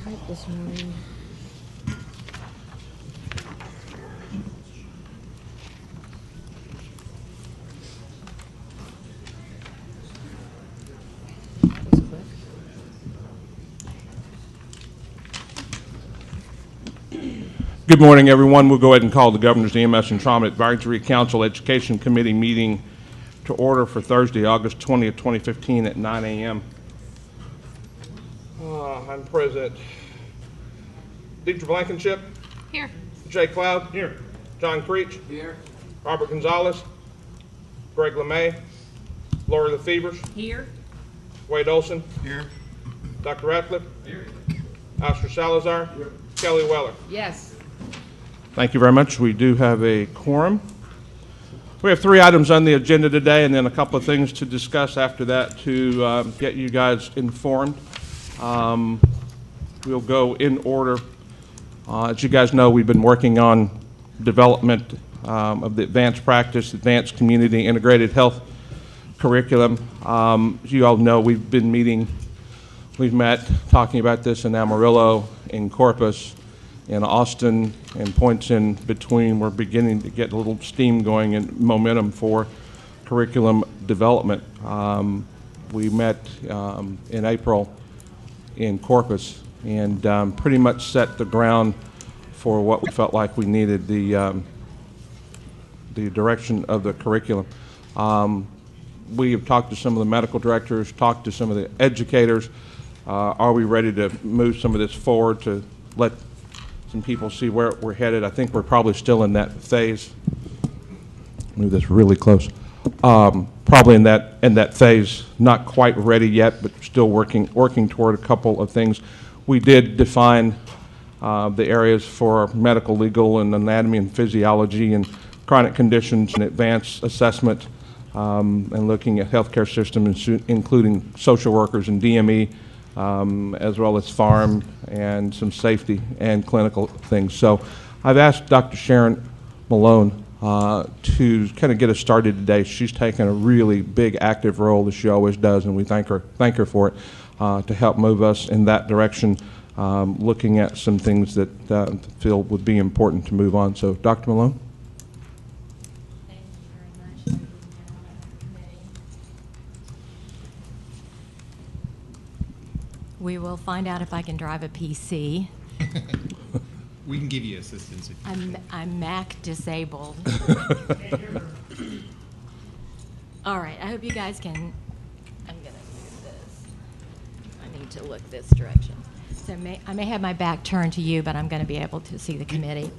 tight this morning. That was quick. Good morning, everyone. We'll go ahead and call the Governor's EMS and Trauma Advisory Council Education Committee meeting to order for Thursday, August 20th, 2015 at 9 a.m. I'm present. Deidre Blankenship. Here. Jay Cloud. Here. John Creech. Here. Robert Gonzalez. Greg LeMay. Lori Lefevers. Here. Wade Olson. Here. Dr. Ratcliffe. Here. Oscar Salazar. Kelly Weller. Yes. Thank you very much. We do have a quorum. We have 3 items on the agenda today and then a couple of things to discuss after that to get you guys informed. We'll go in order. As you guys know, we've been working on development of the advanced practice, advanced community integrated health curriculum. As you all know, we've met talking about this in Amarillo, in Corpus, in Austin, and points in between. We're beginning to get a little steam going and momentum for curriculum development. We met in April in Corpus and pretty much set the ground for what we felt like we needed, the direction of the curriculum. We have talked to some of the medical directors, talked to some of the educators. Are we ready to move some of this forward to let some people see where we're headed? I think we're probably still in that phase. Move this really close. Probably in that phase, not quite ready yet, but still working toward a couple of things. We did define the areas for medical, legal, and anatomy and physiology and chronic conditions and advanced assessment, and looking at healthcare systems, including social workers and DME, as well as pharm and some safety and clinical things. So I've asked Dr. Sharon Malone to kind of get us started today. She's taken a really big active role, as she always does, and we thank her for it, to help move us in that direction, looking at some things that feel would be important to move on. So Dr. Malone. Thank you very much. We will find out if I can drive a PC. We can give you assistance. I'm Mac disabled. All right, I hope you guys can. I'm going to move this. I need to look this direction. So I may have my back turned to you, but I'm going to be able to see the committee.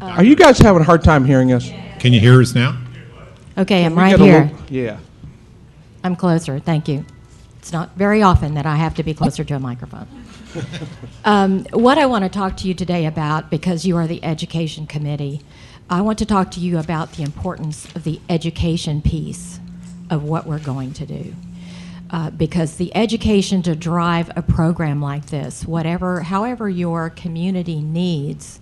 Are you guys having a hard time hearing us? Can you hear us now? Okay, I'm We right get a here. little- yeah. I'm closer, thank you. It's not very often that I have to be closer to a microphone. What I want to talk to you today about, because you are the Education Committee, I want to talk to you about the importance of the education piece of what we're going to do. Because the education to drive a program like this, however your community needs,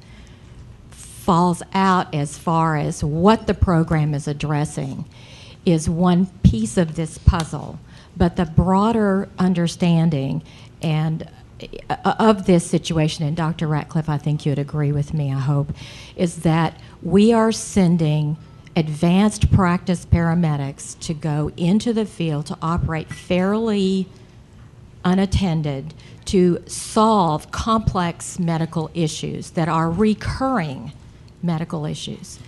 falls out as far as what the program is addressing, is one piece of this puzzle. But the broader understanding and of this situation, and Dr. Ratcliffe, I think you'd agree with me, I hope, is that we are sending advanced practice paramedics to go into the field to operate fairly unattended to solve complex medical issues that are recurring medical issues.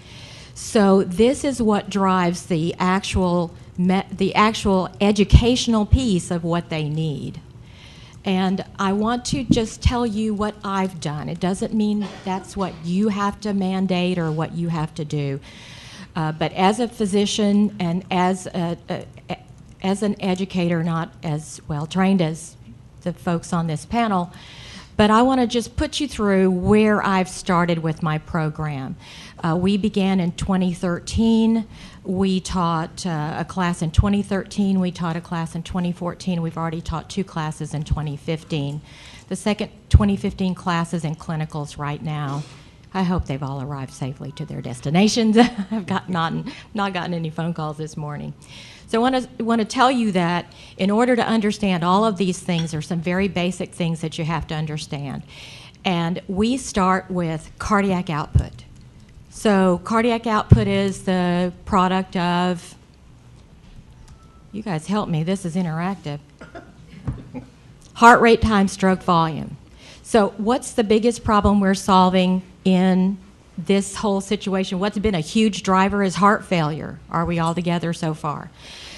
So this is what drives the actual educational piece of what they need. And I want to just tell you what I've done. It doesn't mean that's what you have to mandate or what you have to do. But as a physician and as an educator, not as well trained as the folks on this panel, but I want to just put you through where I've started with my program. We began in 2013. We taught a class in 2013. We taught a class in 2014. We've already taught 2 classes in 2015. The second 2015 class is in clinicals right now. I hope they've all arrived safely to their destinations. I've not gotten any phone calls this morning. So I want to tell you that in order to understand all of these things, there's some very basic things that you have to understand. And we start with cardiac output. So cardiac output is the product of, you guys help me, this is interactive, heart rate times stroke volume. So what's the biggest problem we're solving in this whole situation? What's been a huge driver is heart failure. Are we all together so far?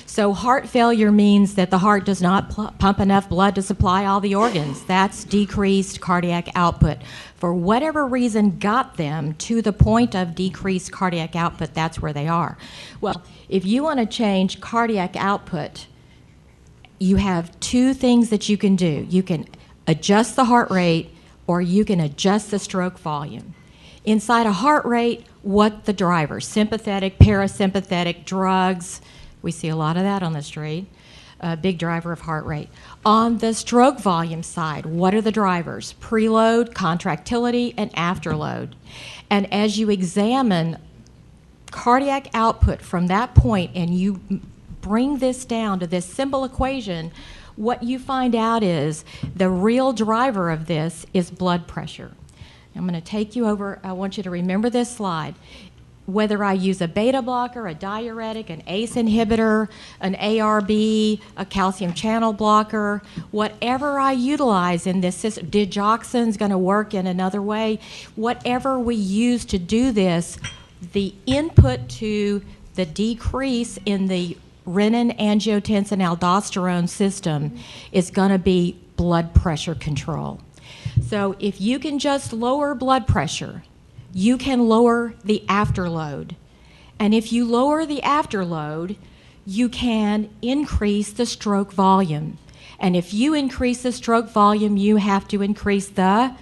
So heart failure means that the heart does not pump enough blood to supply all the organs. That's decreased cardiac output. For whatever reason got them to the point of decreased cardiac output, that's where they are. Well, if you want to change cardiac output, you have two things that you can do. You can adjust the heart rate, or you can adjust the stroke volume. Inside a heart rate, what the drivers? Sympathetic, parasympathetic, drugs. We see a lot of that on the street. A big driver of heart rate. On the stroke volume side, what are the drivers? Preload, contractility, and afterload. And as you examine cardiac output from that point and you bring this down to this simple equation, what you find out is the real driver of this is blood pressure. I'm going to take you over. I want you to remember this slide. Whether I use a beta blocker, a diuretic, an ACE inhibitor, an ARB, a calcium channel blocker, whatever I utilize in this system, digoxin's going to work in another way. Whatever we use to do this, the input to the decrease in the renin, angiotensin, aldosterone system is going to be blood pressure control. So if you can just lower blood pressure, you can lower the afterload. And if you lower the afterload, you can increase the stroke volume. And if you increase the stroke volume, you have to increase the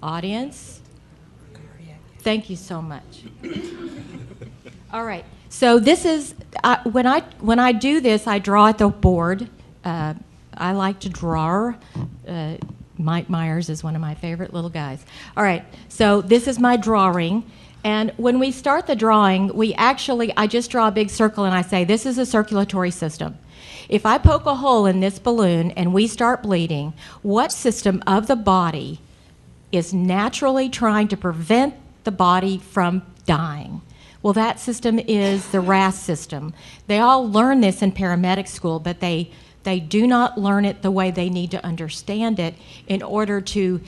audience. Thank you so much. All right. So this is, when I do this, I draw at the board. I like to draw. Mike Myers is one of my favorite little guys. All right, so this is my drawing. And when we start the drawing, I just draw a big circle and I say, this is a circulatory system. If I poke a hole in this balloon and we start bleeding, what system of the body is naturally trying to prevent the body from dying? Well, that system is the RAS system. They all learn this in paramedic school, but they do not learn it the way they need to understand it in order to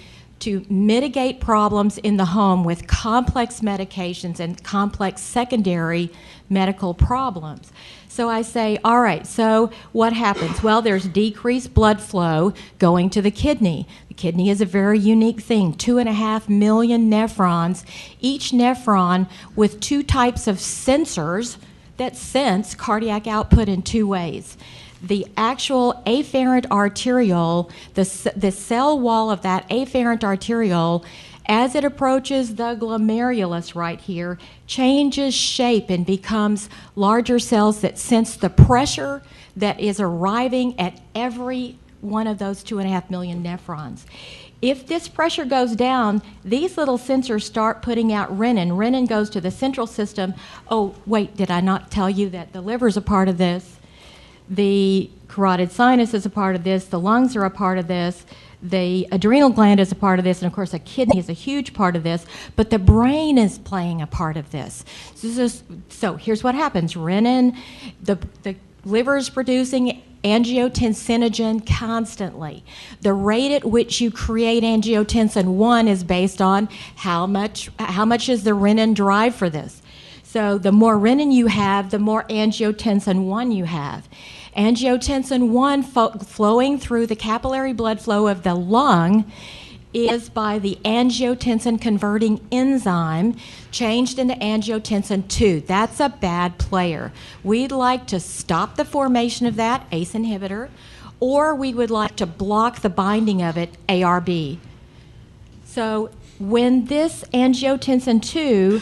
mitigate problems in the home with complex medications and complex secondary medical problems. So I say, all right, so what happens? Well, there's decreased blood flow going to the kidney. The kidney is a very unique thing, 2.5 million nephrons, each nephron with two types of sensors that sense cardiac output in two ways. The actual afferent arteriole, the cell wall of that afferent arteriole, as it approaches the glomerulus right here, changes shape and becomes larger cells that sense the pressure that is arriving at every one of those 2.5 million nephrons. If this pressure goes down, these little sensors start putting out renin. Renin goes to the central system. Oh, wait, did I not tell you that the liver is a part of this? The carotid sinus is a part of this. The lungs are a part of this. The adrenal gland is a part of this. And, of course, a kidney is a huge part of this. But the brain is playing a part of this. So here's what happens. Renin, the liver is producing angiotensinogen constantly. The rate at which you create angiotensin 1 is based on how much is the renin drive for this. So the more renin you have, the more angiotensin 1 you have. Angiotensin 1 flowing through the capillary blood flow of the lung is by the angiotensin converting enzyme changed into angiotensin 2. That's a bad player. We'd like to stop the formation of that, ACE inhibitor, or we would like to block the binding of it, ARB. So when this angiotensin 2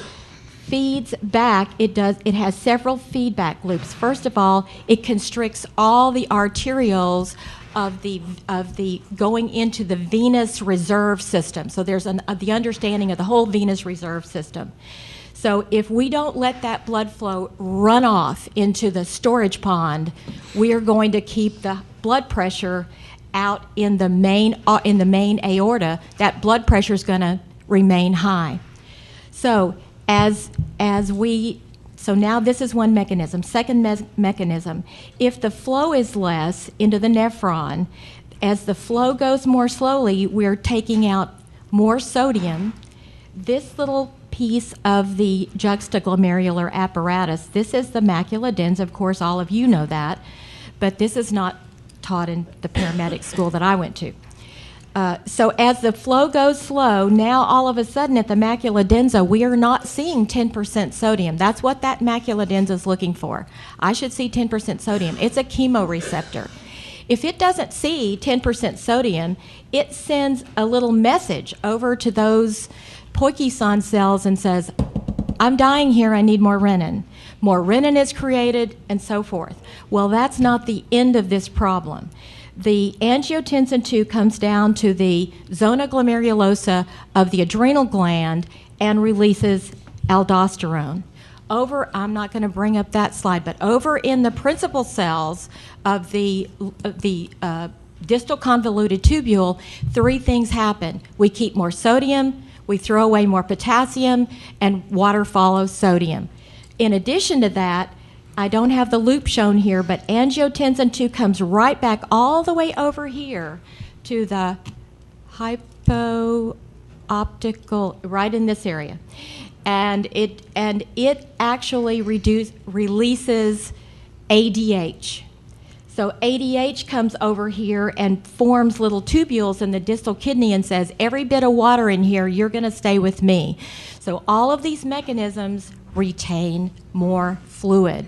feeds back, it has several feedback loops. First of all, it constricts all the arterioles of the going into the venous reserve system. So there's the understanding of the whole venous reserve system. So if we don't let that blood flow run off into the storage pond, we are going to keep the blood pressure out in the main aorta. That blood pressure is going to remain high. So so now this is one mechanism. Second mechanism, if the flow is less into the nephron, as the flow goes more slowly, we're taking out more sodium. This little piece of the juxtaglomerular apparatus, this is the macula dens. Of course, all of you know that, but this is not taught in the paramedic school that I went to. So as the flow goes slow, now all of a sudden at the macula densa, we are not seeing 10% sodium. That's what that macula densa is looking for. I should see 10% sodium. It's a chemoreceptor. If it doesn't see 10% sodium, it sends a little message over to those Poisson cells and says, I'm dying here, I need more renin. More renin is created, and so forth. Well, that's not the end of this problem. The angiotensin II comes down to the zona glomerulosa of the adrenal gland and releases aldosterone. I'm not going to bring up that slide, but over in the principal cells of the distal convoluted tubule, three things happen. We keep more sodium, we throw away more potassium, and water follows sodium. In addition to that, I don't have the loop shown here, but angiotensin II comes right back all the way over here to the hypooptical, right in this area. And it actually releases ADH. So ADH comes over here and forms little tubules in the distal kidney and says, every bit of water in here, you're going to stay with me. So all of these mechanisms retain more fluid.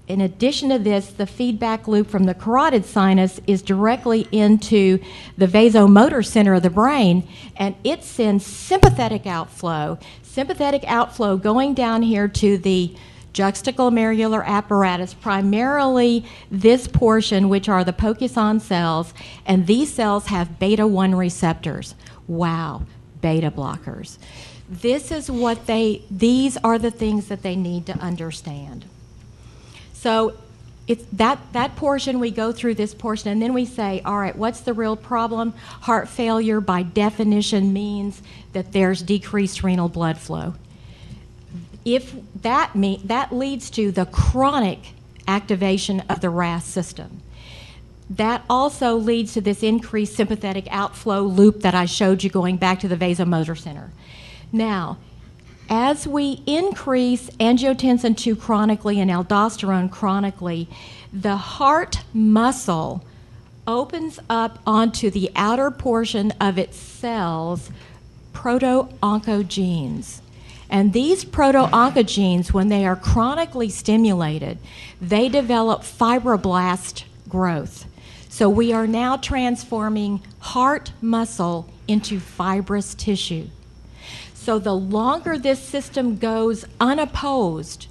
In addition to this, the feedback loop from the carotid sinus is directly into the vasomotor center of the brain, and it sends sympathetic outflow going down here to the juxtaglomerular apparatus, primarily this portion, which are the Poisson cells, and these cells have beta-1 receptors. Wow, beta blockers. These are the things that they need to understand. So it's that portion, we go through this portion, and then we say, all right, what's the real problem? Heart failure, by definition, means that there's decreased renal blood flow. If that leads to the chronic activation of the RAS system. That also leads to this increased sympathetic outflow loop that I showed you going back to the vasomotor center. Now, as we increase angiotensin II chronically and aldosterone chronically, the heart muscle opens up onto the outer portion of its cells proto-oncogenes. And these proto-oncogenes, when they are chronically stimulated, they develop fibroblast growth. So we are now transforming heart muscle into fibrous tissue. So the longer this system goes unopposed,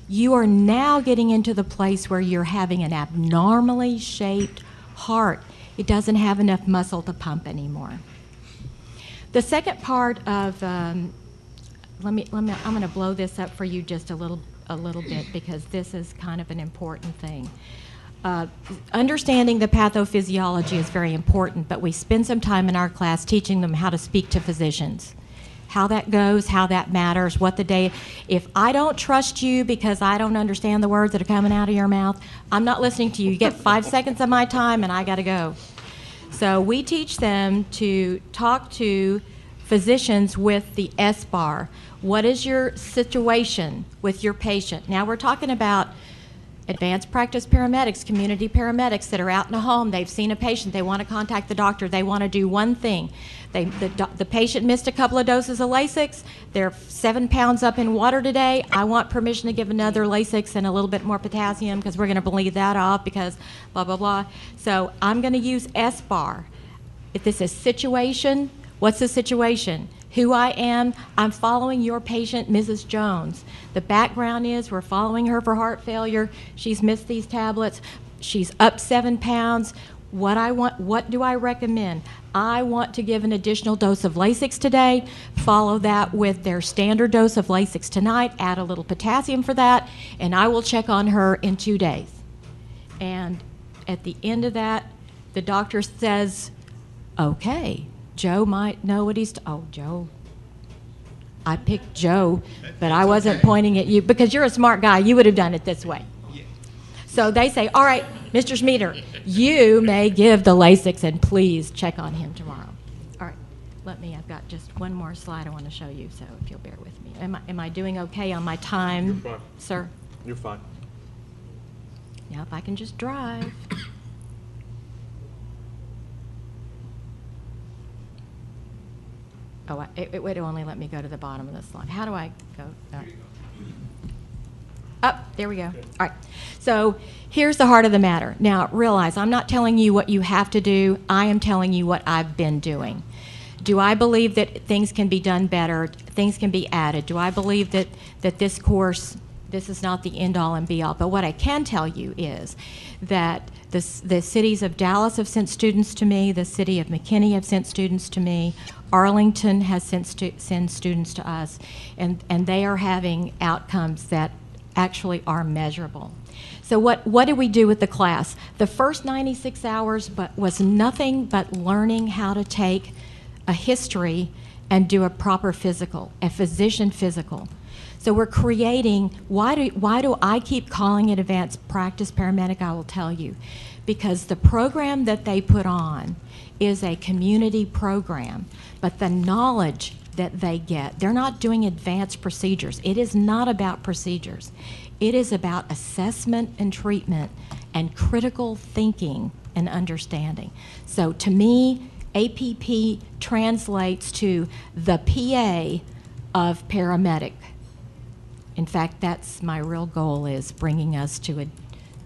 you are now getting into the place where you're having an abnormally shaped heart. It doesn't have enough muscle to pump anymore. The second part of, I'm going to blow this up for you just a little bit, because this is kind of an important thing. Understanding the pathophysiology is very important, but we spend some time in our class teaching them how to speak to physicians. How that goes, how that matters, if I don't trust you because I don't understand the words that are coming out of your mouth, I'm not listening to you. You get 5 seconds of my time and I got to go. So we teach them to talk to physicians with the S-bar. What is your situation with your patient? Now we're talking about advanced practice paramedics, community paramedics that are out in a home. They've seen a patient. They want to contact the doctor. They want to do one thing. The patient missed a couple of doses of Lasix. They're 7 pounds up in water today. I want permission to give another Lasix and a little bit more potassium because we're going to bleed that off because blah, blah, blah. So I'm going to use S-bar. If this is situation, what's the situation? Who I am, I'm following your patient, Mrs. Jones. The background is we're following her for heart failure. She's missed these tablets. She's up 7 pounds. What do I recommend? I want to give an additional dose of Lasix today, follow that with their standard dose of Lasix tonight, add a little potassium for that, and I will check on her in 2 days. And at the end of that, the doctor says, okay, Joe might know what Joe. I picked Joe, but I wasn't pointing at you because you're a smart guy. You would have done it this way. So they say, all right, Mr. Schmieder, you may give the Lasix and please check on him tomorrow. All right, I've got just one more slide I want to show you, so if you'll bear with me. Am I doing okay on my time, You're fine. sir? You're fine. Now if I can just drive. Oh, it would only let me go to the bottom of the slide. How do I go? There we go. All right. So here's the heart of the matter. Now, realize I'm not telling you what you have to do. I am telling you what I've been doing. Do I believe that things can be done better? Things can be added? Do I believe that this course, this is not the end-all and be-all? But what I can tell you is that the cities of Dallas have sent students to me. The city of McKinney have sent students to me. Arlington has sent students to us. And they are having outcomes that actually are measurable. So what did we do with the class? The first 96 hours was nothing but learning how to take a history and do a proper physical, a physician physical. So we're creating, why do I keep calling it advanced practice paramedic? I will tell you. Because the program that they put on is a community program, but the knowledge that they get, they're not doing advanced procedures. It is not about procedures. It is about assessment and treatment and critical thinking and understanding. So to me, APP translates to the PA of paramedic. In fact, that's my real goal, is bringing us to a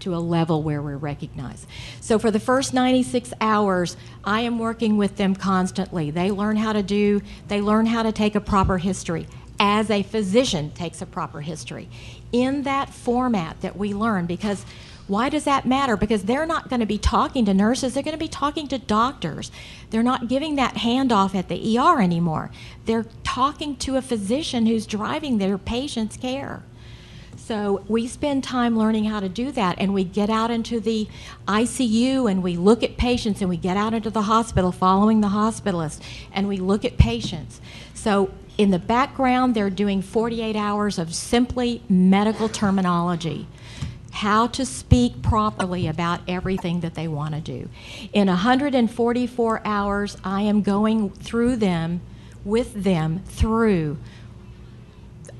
level where we're recognized. So for the first 96 hours, I am working with them constantly. They learn how to take a proper history, as a physician takes a proper history, in that format that we learn. Because why does that matter? Because they're not going to be talking to nurses, they're going to be talking to doctors. They're not giving that handoff at the ER anymore. They're talking to a physician who's driving their patient's care. So we spend time learning how to do that, and we get out into the ICU and we look at patients, and we get out into the hospital following the hospitalist, and we look at patients. So in the background, they're doing 48 hours of simply medical terminology, how to speak properly about everything that they want to do. In 144 hours, I am going through them, with them, through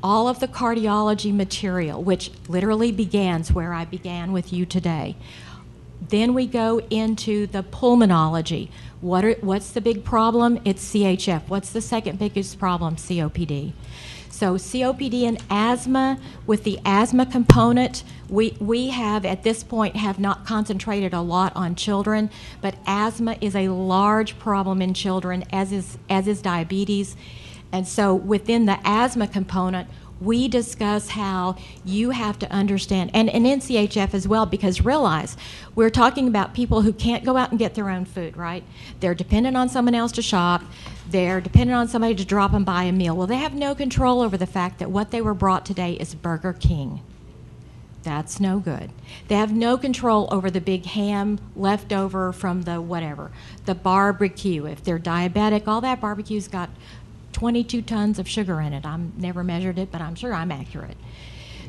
all of the cardiology material, which literally begins where I began with you today. Then we go into the pulmonology. What's the big problem? It's CHF. What's the second biggest problem? COPD. So COPD and asthma, with the asthma component, we have at this point have not concentrated a lot on children, but asthma is a large problem in children, as is diabetes. And so within the asthma component, we discuss how you have to understand, and NCHF as well, because realize we're talking about people who can't go out and get their own food, right? They're dependent on someone else to shop. They're dependent on somebody to drop and buy a meal. Well, they have no control over the fact that what they were brought today is Burger King. That's no good. They have no control over the big ham left over from the whatever, the barbecue. If they're diabetic, all that barbecue's got 22 tons of sugar in it. I've never measured it, but I'm sure I'm accurate.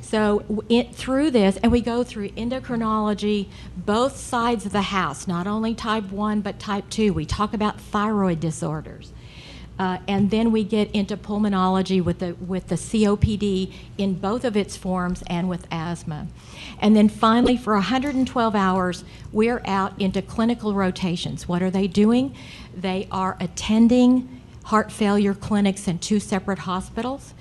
So through this, and we go through endocrinology, both sides of the house, not only type 1, but type 2. We talk about thyroid disorders. And then we get into pulmonology with the COPD in both of its forms and with asthma. And then finally, for 112 hours, we're out into clinical rotations. What are they doing? They are attending heart failure clinics in 2 separate hospitals.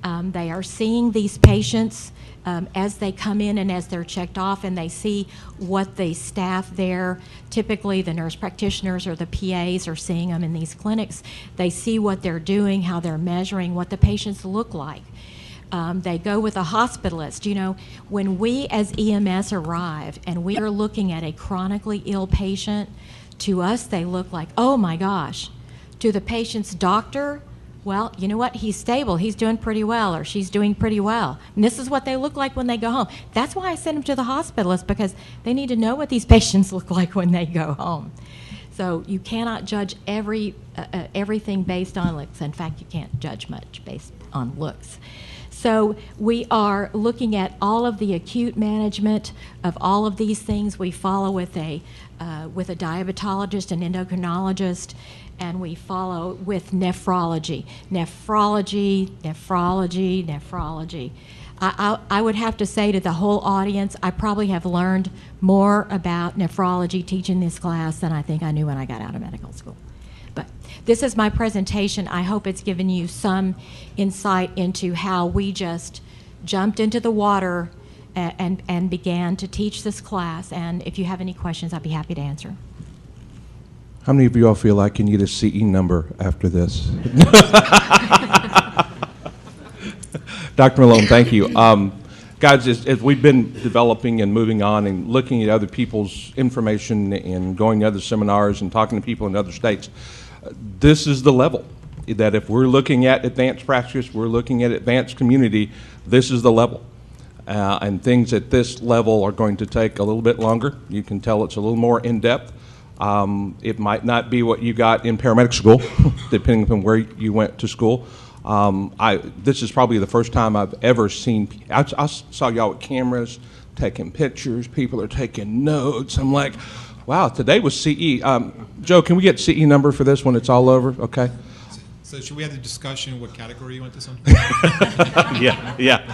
They are seeing these patients as they come in and as they're checked off, and they see what the staff there, typically the nurse practitioners or the PAs are seeing them in these clinics. They see what they're doing, how they're measuring, what the patients look like. They go with a hospitalist. You know, when we as EMS arrive and we are looking at a chronically ill patient, to us they look like, oh my gosh. To the patient's doctor, well, you know what? He's stable. He's doing pretty well, or she's doing pretty well. And this is what they look like when they go home. That's why I send them to the hospitalist, because they need to know what these patients look like when they go home. So you cannot judge everything based on looks. In fact, you can't judge much based on looks. So we are looking at all of the acute management of all of these things. We follow with a diabetologist, an endocrinologist, and we follow with nephrology. Nephrology. I would have to say to the whole audience, I probably have learned more about nephrology teaching this class than I think I knew when I got out of medical school. But this is my presentation. I hope it's given you some insight into how we just jumped into the water and began to teach this class. And if you have any questions, I'd be happy to answer. How many of you all feel like you need a CE number after this? Dr. Malone, thank you. Guys, as we've been developing and moving on and looking at other people's information and going to other seminars and talking to people in other states, this is the level. That if we're looking at advanced practice, we're looking at advanced community, this is the level. And things at this level are going to take a little bit longer. You can tell it's a little more in-depth. It might not be what you got in paramedic school, depending upon where you went to school. This is probably the first time I've ever seen, I saw y'all with cameras, taking pictures, people are taking notes. I'm like, wow, today was CE. Joe, can we get CE number for this when it's all over? Okay. So should we have the discussion what category you want this on? Yeah. Yeah.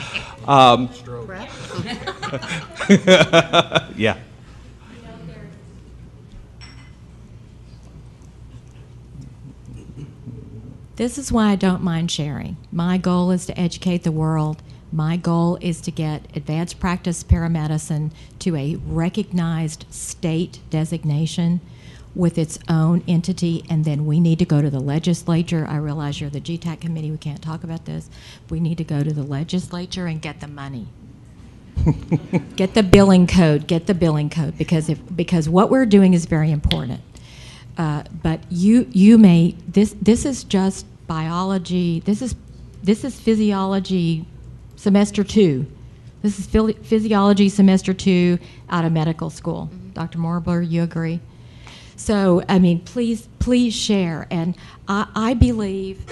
This is why I don't mind sharing. My goal is to educate the world. My goal is to get advanced practice paramedicine to a recognized state designation with its own entity, and then we need to go to the legislature. I realize you're the GTAC committee, we can't talk about this. We need to go to the legislature and get the money. Get the billing code, because what we're doing is very important. But you may, this is just biology, this is physiology semester 2. This is physiology semester 2 out of medical school. Mm-hmm. Dr. Morbler, you agree? So, I mean, please share. And I believe,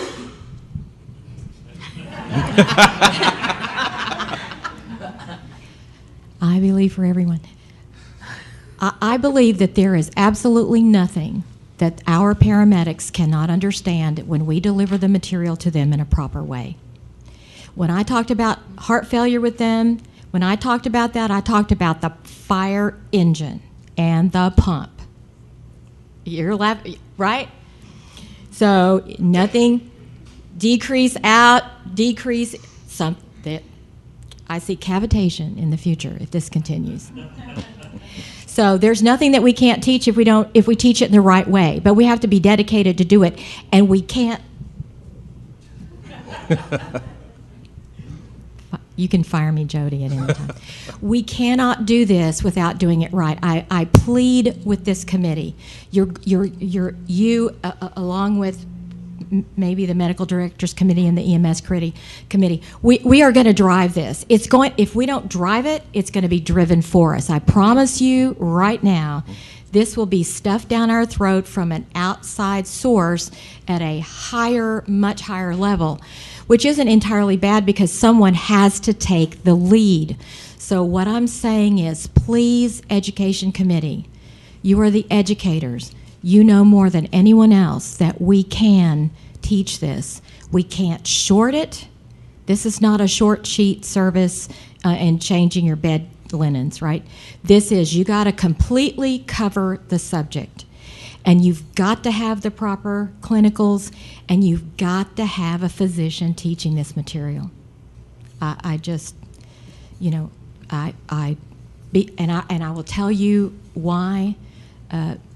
I believe for everyone. I believe that there is absolutely nothing that our paramedics cannot understand when we deliver the material to them in a proper way. When I talked about heart failure with them, when I talked about that, I talked about the fire engine and the pump. You're laughing, right? So nothing, decrease something. I see cavitation in the future if this continues. So there's nothing that we can't teach if we teach it in the right way. But we have to be dedicated to do it, and we can't. You can fire me, Jody, at any time. We cannot do this without doing it right. I plead with this committee. You along with maybe the medical directors committee and the EMS committee. We are going to drive this. If we don't drive it, it's going to be driven for us. I promise you right now, this will be stuffed down our throat from an outside source at a higher, much higher level, which isn't entirely bad because someone has to take the lead. So what I'm saying is, please, Education Committee, you are the educators. You know more than anyone else that we can teach this. We can't short it. This is not a short sheet service and changing your bed linens, right? This is, you got to completely cover the subject. And you've got to have the proper clinicals, and you've got to have a physician teaching this material. I just, you know, and I will tell you why.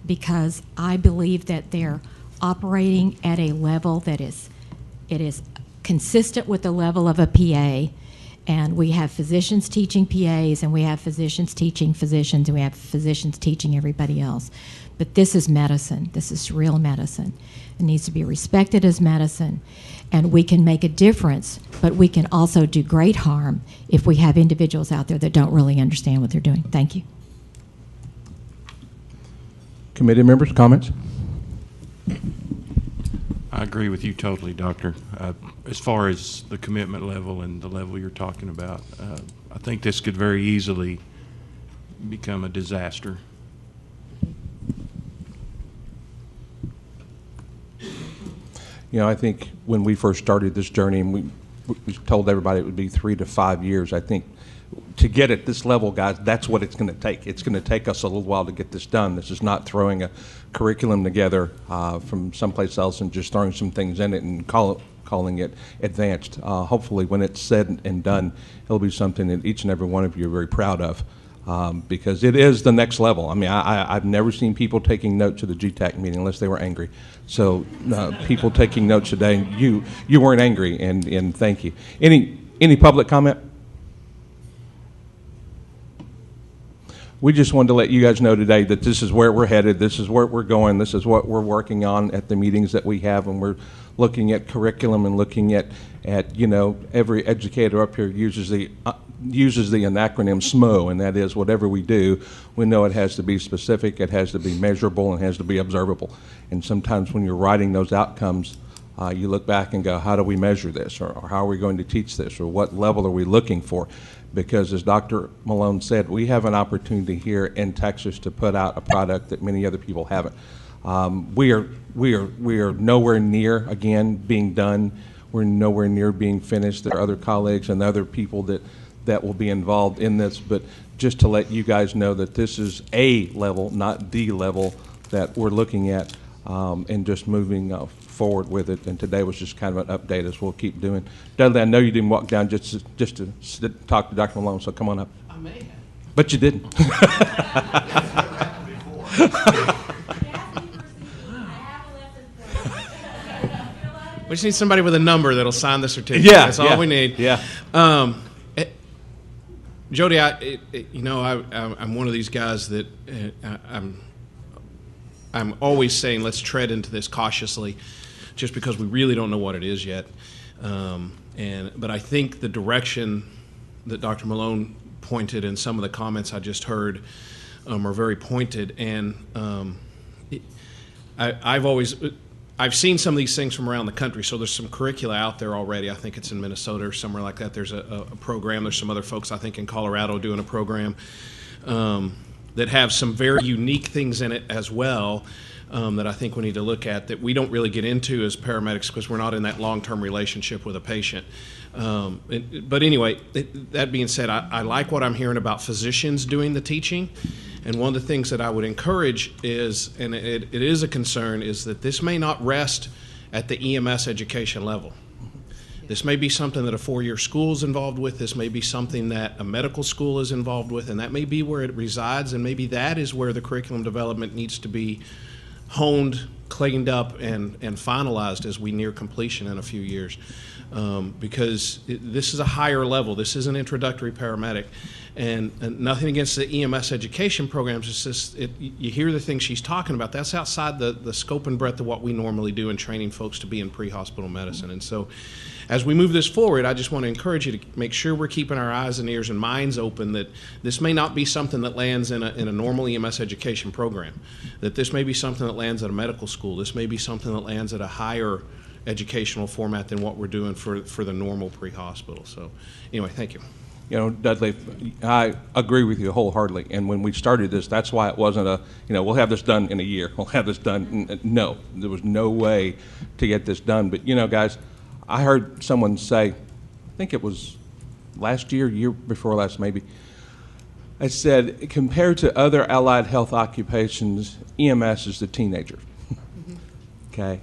Because I believe that they're operating at a level that it is consistent with the level of a PA. And we have physicians teaching PAs, and we have physicians teaching physicians, and we have physicians teaching everybody else. But this is medicine. This is real medicine. It needs to be respected as medicine. And we can make a difference, but we can also do great harm if we have individuals out there that don't really understand what they're doing. Thank you. Committee members, comments? I agree with you totally, Doctor. As far as the commitment level and the level you're talking about, I think this could very easily become a disaster. You know, I think when we first started this journey, and we told everybody it would be 3 to 5 years, I think to get at this level, guys, that's what it's going to take. It's going to take us a little while to get this done. This is not throwing a curriculum together from someplace else and just throwing some things in it and calling it advanced. Hopefully, when it's said and done, it'll be something that each and every one of you are very proud of, because it is the next level. I mean, I've never seen people taking notes at the GTAC meeting unless they were angry. So people taking notes today, you weren't angry, and thank you. Any public comment? We just wanted to let you guys know today that this is where we're headed, this is where we're going, this is what we're working on at the meetings that we have, and we're looking at curriculum and looking at you know, every educator up here uses the acronym SMO, and that is whatever we do, we know it has to be specific, it has to be measurable, and it has to be observable. And sometimes when you're writing those outcomes, you look back and go, how do we measure this, or how are we going to teach this, or what level are we looking for? Because as Dr. Malone said, we have an opportunity here in Texas to put out a product that many other people haven't. We are nowhere near, again, being done. We're nowhere near being finished. There are other colleagues and other people that will be involved in this, but just to let you guys know that this is a level, not the level that we're looking at, and just moving forward with it. And today was just kind of an update, as we'll keep doing. Dudley, I know you didn't walk down just to talk to Dr. Malone, so come on up. I may have. But you didn't. We just need somebody with a number that'll sign the certificate. Yeah, That's all we need. Yeah. Jody, you know, I'm one of these guys that I'm always saying let's tread into this cautiously, just because we really don't know what it is yet. But I think the direction that Dr. Malone pointed and some of the comments I just heard are very pointed. And I've seen some of these things from around the country, so there's some curricula out there already. I think it's in Minnesota or somewhere like that. There's a program. There's some other folks, I think, in Colorado doing a program that have some very unique things in it as well, that I think we need to look at, that we don't really get into as paramedics because we're not in that long-term relationship with a patient. But anyway, that being said, I like what I'm hearing about physicians doing the teaching. And one of the things that I would encourage is, and it is a concern, is that this may not rest at the EMS education level. This may be something that a four-year school is involved with. This may be something that a medical school is involved with, and that may be where it resides, and maybe that is where the curriculum development needs to be honed, cleaned up, and finalized as we near completion in a few years. Because this is a higher level. This is an introductory paramedic. And nothing against the EMS education programs. It's just, you hear the things she's talking about. That's outside the scope and breadth of what we normally do in training folks to be in pre-hospital medicine. And so as we move this forward, I just want to encourage you to make sure we're keeping our eyes and ears and minds open, that this may not be something that lands in a normal EMS education program, that this may be something that lands at a medical school. This may be something that lands at a higher educational format than what we're doing for the normal pre-hospital. So anyway, thank you. You know, Dudley, I agree with you wholeheartedly. And when we started this, that's why it wasn't a, you know, we'll have this done in a year. We'll have this done. No, there was no way to get this done. But, you know, guys, I heard someone say, I think it was last year, year before last maybe, I said, compared to other allied health occupations, EMS is the teenager. Okay?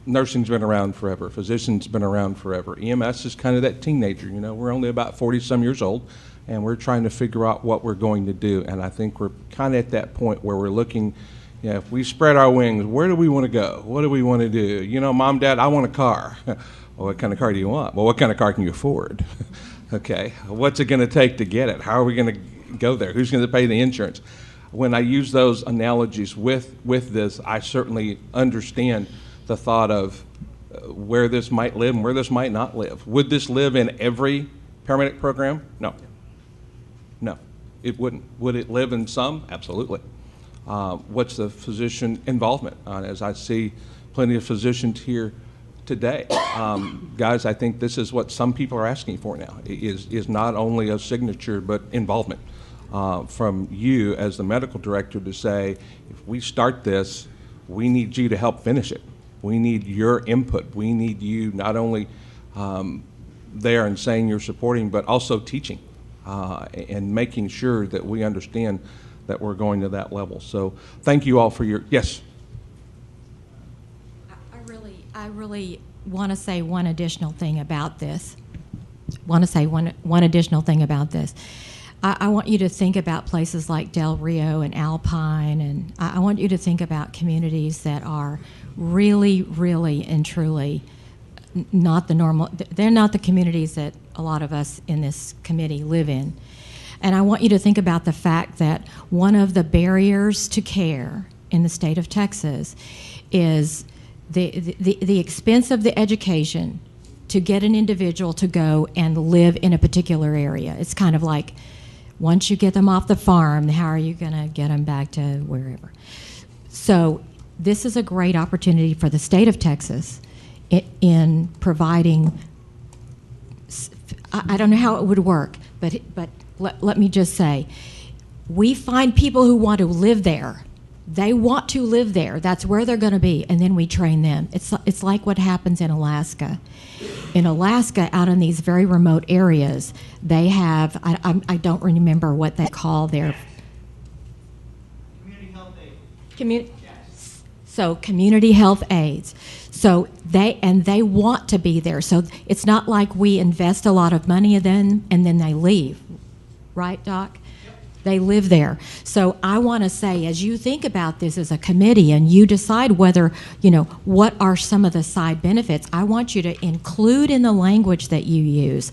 Nursing's been around forever. Physician's been around forever. EMS is kind of that teenager. You know, we're only about 40-some years old, and we're trying to figure out what we're going to do. And I think we're kind of at that point where we're looking, you know, if we spread our wings, where do we want to go? What do we want to do? You know, Mom, Dad, I want a car. Well, what kind of car do you want? Well, what kind of car can you afford? Okay, what's it going to take to get it? How are we going to go there? Who's going to pay the insurance? When I use those analogies with this, I certainly understand the thought of where this might live and where this might not live. Would this live in every paramedic program? No. No, it wouldn't. Would it live in some? Absolutely. What's the physician involvement? As I see plenty of physicians here today. Guys, I think this is what some people are asking for now, is not only a signature, but involvement from you as the medical director to say, if we start this, we need you to help finish it. We need your input. We need you not only there and saying you're supporting, but also teaching and making sure that we understand that we're going to that level. So thank you all for your, yes? I really want to say one additional thing about this. One additional thing about this. I want you to think about places like Del Rio and Alpine, and I want you to think about communities that are really, really and truly not the normal, they're not the communities that a lot of us in this committee live in. And I want you to think about the fact that one of the barriers to care in the state of Texas is the expense of the education to get an individual to go and live in a particular area. It's kind of like, once you get them off the farm, how are you going to get them back to wherever? So this is a great opportunity for the state of Texas in providing, I don't know how it would work, but let me just say, we find people who want to live there. They want to live there. That's where they're going to be, and then we train them. It's like what happens in Alaska. In Alaska, out in these very remote areas, they have, I don't remember what they call their... Community health aides. Yes. So community health aides. So they want to be there. So it's not like we invest a lot of money in them and then they leave. Right, Doc? They live there. So I want to say, as you think about this as a committee and you decide whether, what are some of the side benefits, I want you to include in the language that you use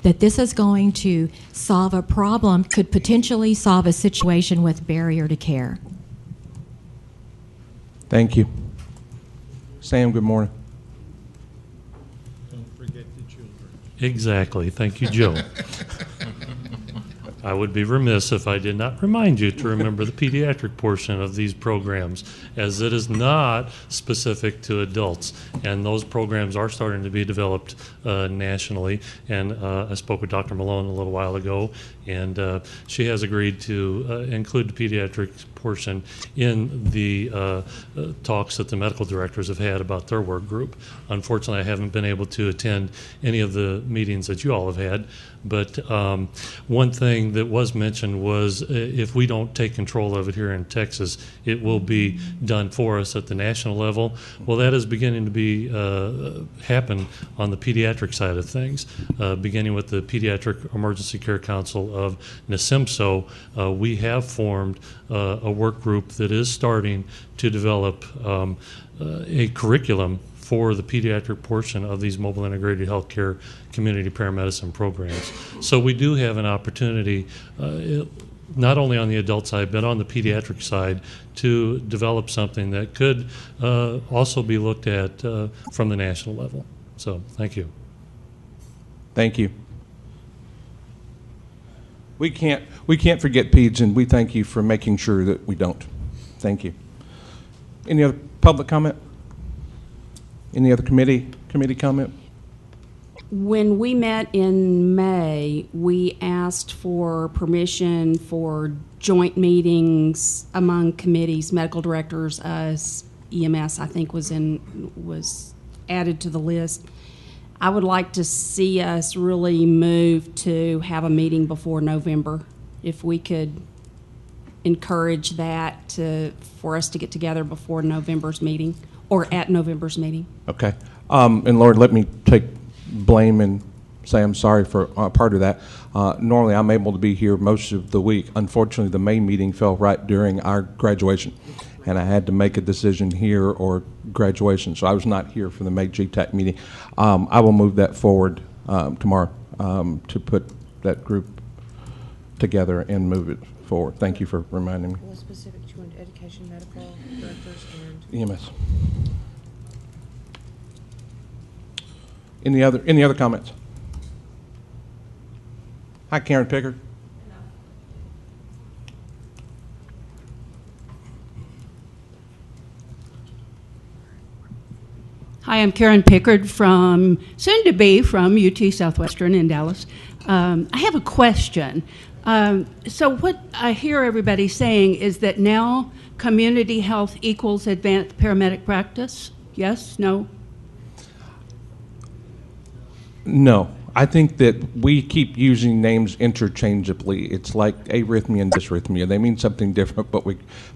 that this is going to solve a problem, could potentially solve a situation with barrier to care. Thank you. Sam, good morning. Don't forget the children. Exactly. Thank you, Joe. I would be remiss if I did not remind you to remember the pediatric portion of these programs, as it is not specific to adults. And those programs are starting to be developed nationally. And I spoke with Dr. Malone a little while ago, and she has agreed to include the pediatric portion in the talks that the medical directors have had about their work group. Unfortunately, I haven't been able to attend any of the meetings that you all have had, but one thing that was mentioned was if we don't take control of it here in Texas, it will be done for us at the national level. Well, that is beginning to be happen on the pediatric side of things, beginning with the Pediatric Emergency Care Council of NSIMSO. We have formed a work group that is starting to develop a curriculum for the pediatric portion of these mobile integrated healthcare community paramedicine programs. So we do have an opportunity, not only on the adult side, but on the pediatric side, to develop something that could also be looked at from the national level. So thank you. Thank you. We can't forget peds, and we thank you for making sure that we don't. Thank you. Any other public comment? Any other committee comment? When we met in May, we asked for permission for joint meetings among committees, medical directors, us, EMS, I think was added to the list. I would like to see us really move to have a meeting before November. If we could encourage that for us to get together before November's meeting, or at November's meeting. Okay. And Lord, let me take blame and say I'm sorry for part of that. Normally I'm able to be here most of the week. Unfortunately, the May meeting fell right during our graduation. and I had to make a decision here or graduation, so I was not here for the May Cmte meeting. I will move that forward tomorrow to put that group together and move it forward. Thank you for reminding me. What specific do you want? Education, medical directors, and EMS. Any other comments? Hi, Karen Pickard. Hi, I'm Karen Pickard soon to be from UT Southwestern in Dallas. I have a question. So what I hear everybody saying is that now community health equals advanced paramedic practice? Yes? No? No. I think that we keep using names interchangeably. It's like arrhythmia and dysrhythmia. They mean something different,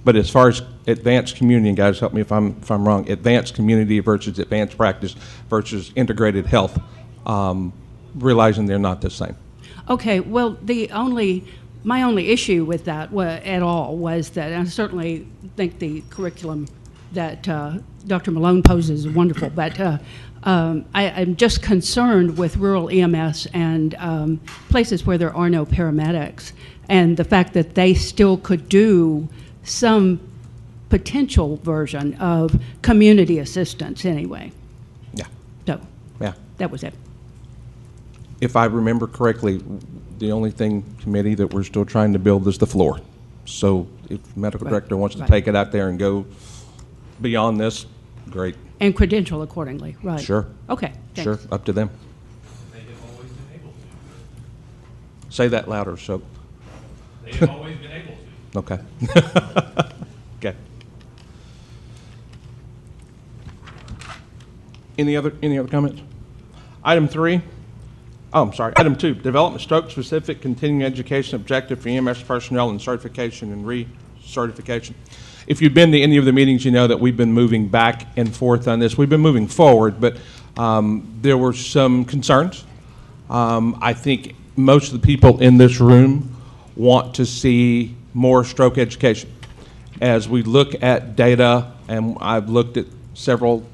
but as far as advanced community, and guys, help me if I'm wrong, advanced community versus advanced practice versus integrated health, realizing they're not the same. Okay, well, my only issue with that at all was that I certainly think the curriculum that Dr. Malone poses is wonderful, but I'm just concerned with rural EMS and places where there are no paramedics, and the fact that they still could do some potential version of community assistance anyway. Yeah. So, Yeah. that was it. If I remember correctly, the only committee that we're still trying to build is the floor. So if the medical director wants to take it out there and go beyond this, great. And credential accordingly, right? Sure. Okay, thanks. Sure, up to them. They have always been able to. Say that louder, so. They have always been able to. Okay. Okay. Any other comments? Item 3. Oh, I'm sorry. Item 2, development stroke-specific continuing education objective for EMS personnel and certification and recertification. If you've been to any of the meetings, you know that we've been moving back and forth on this. We've been moving forward, but there were some concerns. I think most of the people in this room want to see more stroke education. As we look at data, and I've looked at several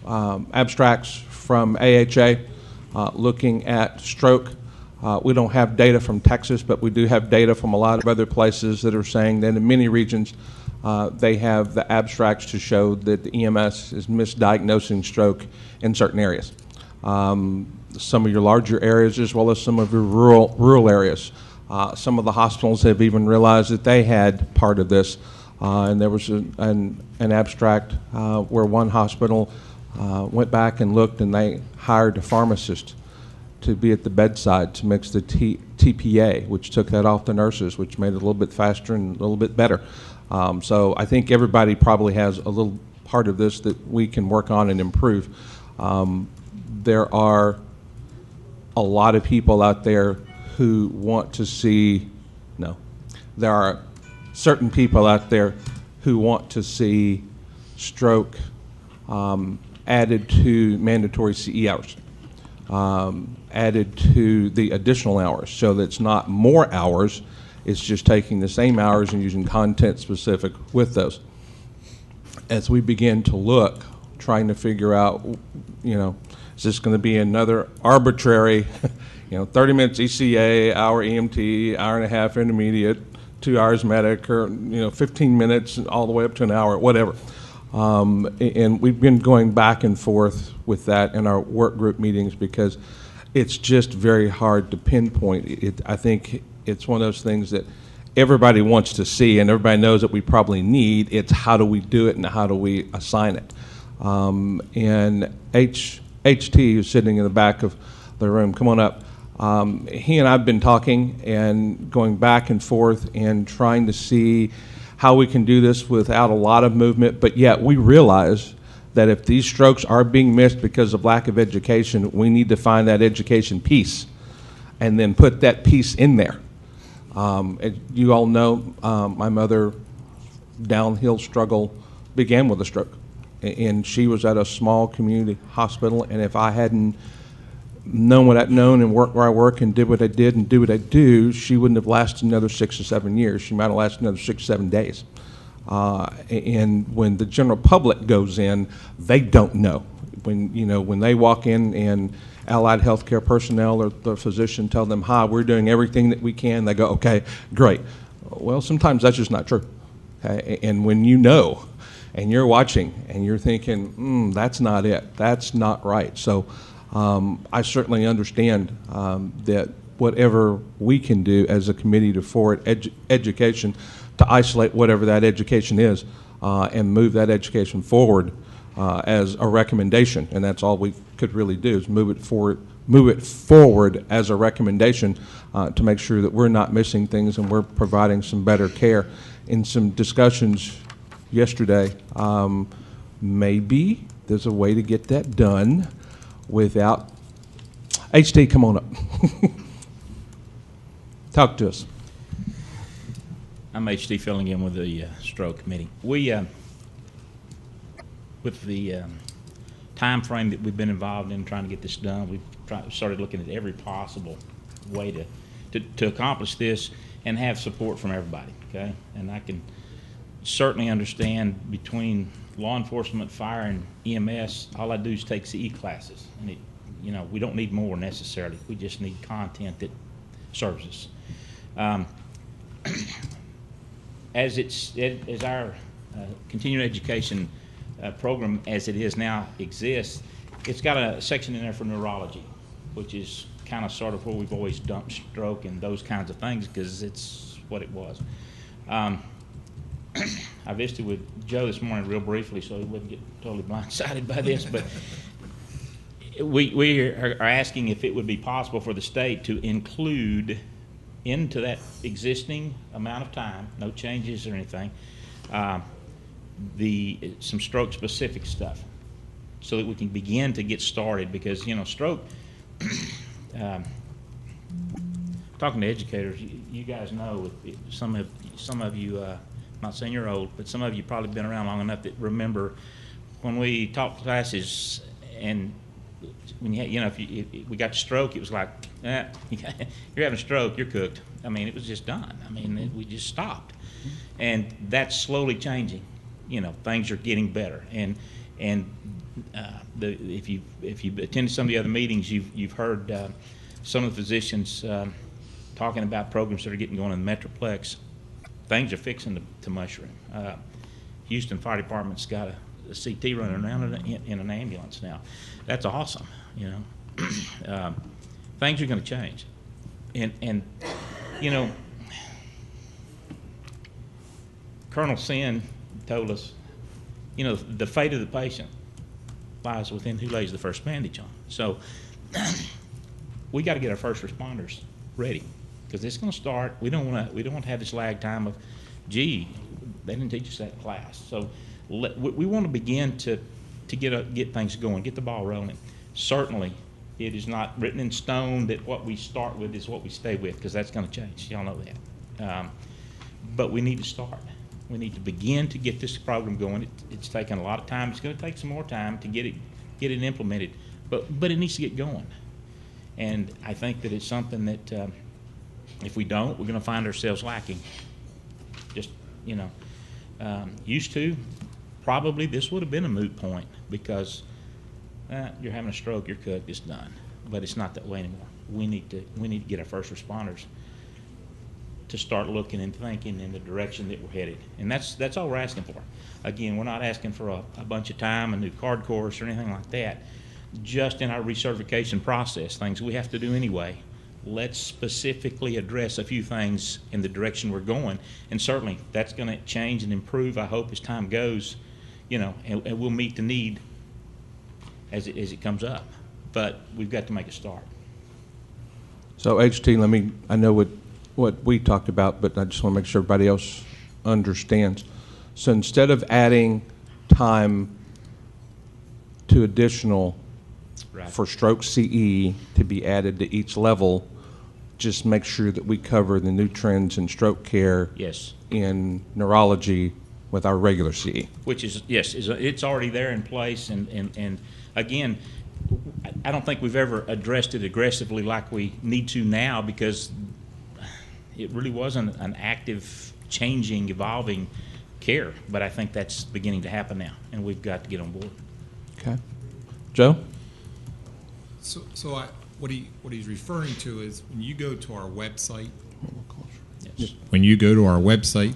abstracts from AHA looking at stroke. We don't have data from Texas, but we do have data from a lot of other places that are saying that in many regions they have the abstracts to show that the EMS is misdiagnosing stroke in certain areas. Some of your larger areas as well as some of your rural areas. Some of the hospitals have even realized that they had part of this. And there was an abstract where one hospital went back and looked, and they hired a pharmacist to be at the bedside to mix the TPA, which took that off the nurses, which made it a little bit faster and a little bit better. So I think everybody probably has a little part of this that we can work on and improve. There are a lot of people out there who want to see, no, there are certain people out there who want to see stroke added to mandatory CE hours, added to the additional hours, so that it's not more hours, it's just taking the same hours and using content specific with those. As we begin to look, trying to figure out, you know, is this going to be another arbitrary, 30 minutes ECA, hour EMT, hour and a half intermediate, 2 hours medic, or 15 minutes all the way up to an hour, whatever. And we've been going back and forth with that in our work group meetings because it's just very hard to pinpoint. I think it's one of those things that everybody wants to see and everybody knows that we probably need. It's how do we do it and how do we assign it. And HT, who's sitting in the back of the room, come on up. He and I have been talking and going back and forth and trying to see how we can do this without a lot of movement, but yet we realize that if these strokes are being missed because of lack of education, we need to find that education piece and then put that piece in there. You all know my mother downhill struggle began with a stroke, and she was at a small community hospital, and if I hadn't known what I'd known and worked where I work and did what I did and do what I do, she wouldn't have lasted another 6 or 7 years. She might have lasted another 6 or 7 days. And when the general public goes in, they don't know. When they walk in and allied healthcare personnel or the physician tell them, "Hi, we're doing everything that we can," they go, "Okay, great." Well, sometimes that's just not true. Okay? And when you know, and you're watching, and you're thinking, that's not it, that's not right. So I certainly understand that whatever we can do as a committee to forward education, to isolate whatever that education is, and move that education forward as a recommendation, and that's all we could really do is move it forward as a recommendation to make sure that we're not missing things and we're providing some better care. In some discussions yesterday, maybe there's a way to get that done without. HT, come on up. Talk to us. I'm HT filling in with the stroke committee. We, with the time frame that we've been involved in trying to get this done, we've started looking at every possible way to accomplish this and have support from everybody, okay? And I can certainly understand between law enforcement, fire, and EMS, all I do is take CE classes. And we don't need more necessarily. We just need content that serves us. As our continuing education program as it is now exists, it's got a section in there for neurology, which is kind of sort of where we've always dumped stroke and those kinds of things because it's what it was. I visited with Joe this morning real briefly so he wouldn't get totally blindsided by this, but we are asking if it would be possible for the state to include into that existing amount of time, no changes or anything, some stroke specific stuff so that we can begin to get started because stroke talking to educators, you guys know, some of you not saying you're old, but some of you probably been around long enough that remember when we taught classes and when if we got stroke, it was like, you're having a stroke, you're cooked. I mean, it was just done. I mean, we just stopped, and that's slowly changing. Things are getting better, and if you attended some of the other meetings, you've heard some of the physicians talking about programs that are getting going in the Metroplex. Things are fixing to mushroom. Houston Fire Department's got a CT running around in an ambulance now. That's awesome, things are going to change. And Colonel Sin told us, the fate of the patient lies within who lays the first bandage on. So we got to get our first responders ready because it's going to start. We don't want to have this lag time of, gee, they didn't teach us that in class. So we want to begin to get things going, get the ball rolling. Certainly, it is not written in stone that what we start with is what we stay with because that's going to change. Y'all know that. But we need to start. We need to begin to get this program going. It's taken a lot of time. It's going to take some more time to get it implemented, but it needs to get going. And I think that it's something that if we don't, we're going to find ourselves lacking. Just used to, probably this would have been a moot point because you're having a stroke, you're cooked, it's done. But it's not that way anymore. We need to get our first responders to start looking and thinking in the direction that we're headed. And that's all we're asking for. Again, we're not asking for a bunch of time, a new card course or anything like that. Just in our recertification process, things we have to do anyway. Let's specifically address a few things in the direction we're going. And certainly that's going to change and improve, I hope, as time goes, and we'll meet the need as it comes up. But we've got to make a start. So HT, I know what we talked about, but I just want to make sure everybody else understands. So instead of adding time to additional for stroke CE to be added to each level, just make sure that we cover the new trends in stroke care in neurology with our regular CE. Which is, yes, it's already there in place. And again, I don't think we've ever addressed it aggressively like we need to now because it really wasn't an active, changing, evolving care. But I think that's beginning to happen now, and we've got to get on board. Okay. Joe? What he's referring to is when you go to our website. Yes. When you go to our website,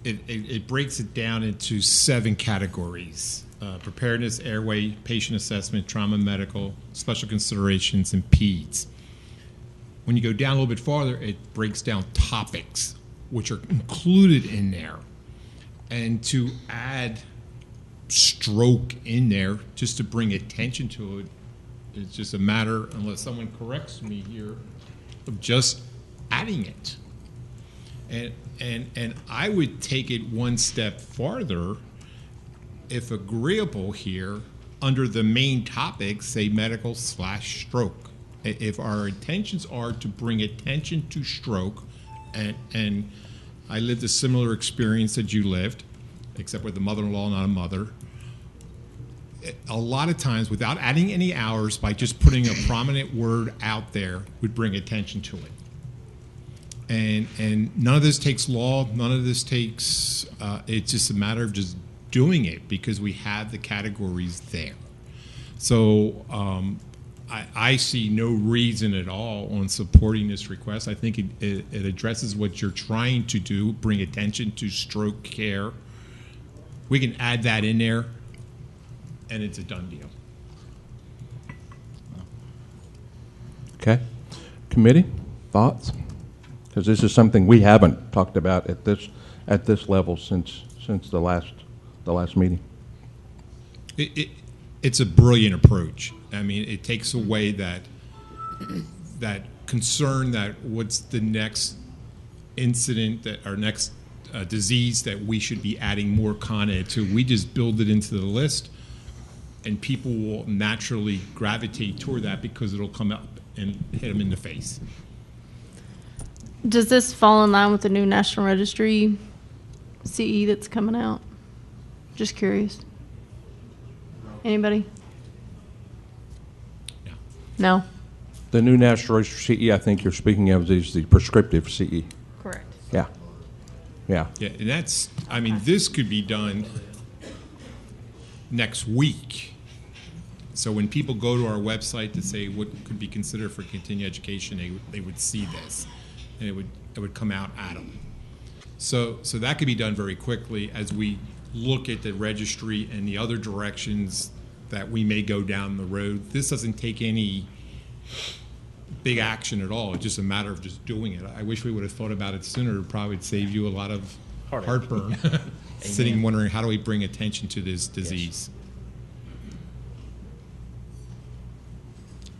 it breaks it down into 7 categories: preparedness, airway, patient assessment, trauma, medical, special considerations, and peds. When you go down a little bit farther, it breaks down topics, which are included in there. And to add stroke in there, just to bring attention to it, it's just a matter, unless someone corrects me here, of just adding it. And I would take it one step farther, if agreeable here, under the main topic, say medical/stroke. If our intentions are to bring attention to stroke, and I lived a similar experience that you lived, except with a mother-in-law, not a mother. A lot of times, without adding any hours, by just putting a prominent word out there, would bring attention to it. And none of this takes law. None of this takes. It's just a matter of just doing it because we have the categories there. So I see no reason at all on supporting this request. I think it addresses what you're trying to do, bring attention to stroke care. We can add that in there, and it's a done deal. Okay. Committee, thoughts? Because this is something we haven't talked about at this level since the last meeting. It's a brilliant approach. I mean, it takes away that concern that what's the next incident that our next disease that we should be adding more content to. We just build it into the list, and people will naturally gravitate toward that because it'll come up and hit them in the face. Does this fall in line with the new National Registry CE that's coming out? Just curious. Anybody? No. The new National Register CE, I think you're speaking of, is the prescriptive CE. Correct. Yeah. Yeah. Yeah, and that's, I mean, this could be done next week. So when people go to our website to say what could be considered for continuing education, they would see this, and it would come out at them. So that could be done very quickly as we look at the registry and the other directions that we may go down the road. This doesn't take any big action at all. It's just a matter of just doing it. I wish we would have thought about it sooner. It probably would save you a lot of heartburn sitting wondering how do we bring attention to this disease. Yes.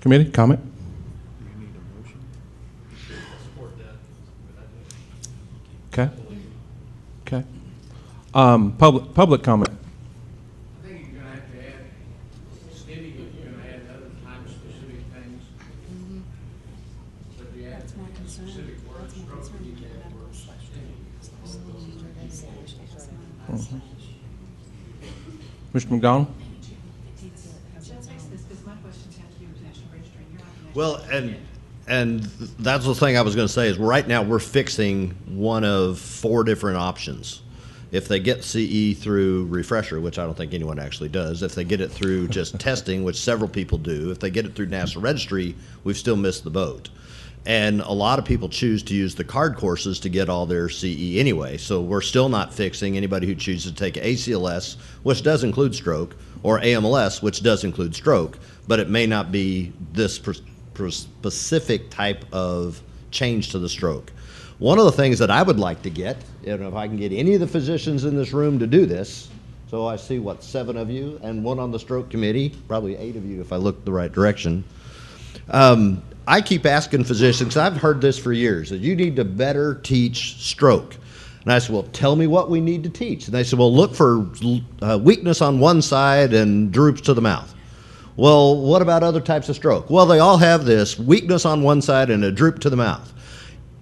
Committee, comment? Okay. Okay. Public comment. I think you're going to have to add, Stevie, you're going to add other time-specific things. Mm-hmm. So if you add specific words, stroke, you need to add words like Mm-hmm. Mr. McDonald? Well, and that's the thing I was going to say is right now we're fixing one of 4 different options. If they get CE through refresher, which I don't think anyone actually does, if they get it through just testing, which several people do, if they get it through National Registry, we've still missed the boat. And a lot of people choose to use the card courses to get all their CE anyway. So we're still not fixing anybody who chooses to take ACLS, which does include stroke, or AMLS, which does include stroke, but it may not be this specific type of change to the stroke. One of the things that I would like to get, and if I can get any of the physicians in this room to do this, so I see, 7 of you, and 1 on the stroke committee, probably 8 of you if I look the right direction. I keep asking physicians, I've heard this for years, that you need to better teach stroke. And I said, well, tell me what we need to teach. And they said, well, look for weakness on one side and droops to the mouth. Well, what about other types of stroke? Well, they all have this weakness on one side and a droop to the mouth.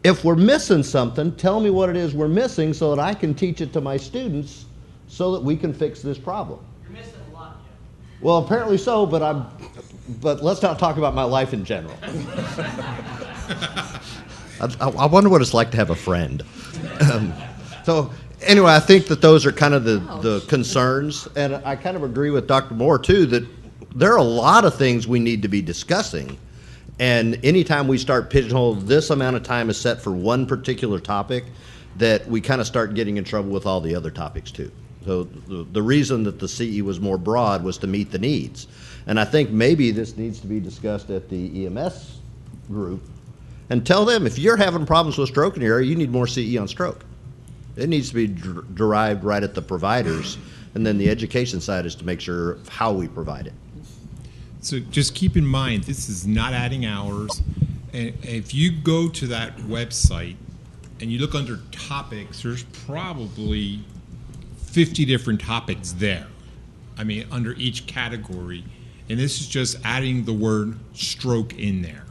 If we're missing something, tell me what it is we're missing so that I can teach it to my students so that we can fix this problem. You're missing a lot, Jeff. Well, apparently so, but let's not talk about my life in general. I wonder what it's like to have a friend. So anyway, I think that those are kind of the concerns, and I kind of agree with Dr. Moore too, that there are a lot of things we need to be discussing. And anytime we start pigeonholing, this amount of time is set for one particular topic, that we kind of start getting in trouble with all the other topics too. So the reason that the CE was more broad was to meet the needs. And I think maybe this needs to be discussed at the EMS group and tell them, if you're having problems with stroke in your area, you need more CE on stroke. It needs to be derived right at the providers, and then the education side is to make sure of how we provide it. So just keep in mind, this is not adding hours. And if you go to that website and you look under topics, there's probably 50 different topics there. I mean, under each category. And this is just adding the word stroke in there.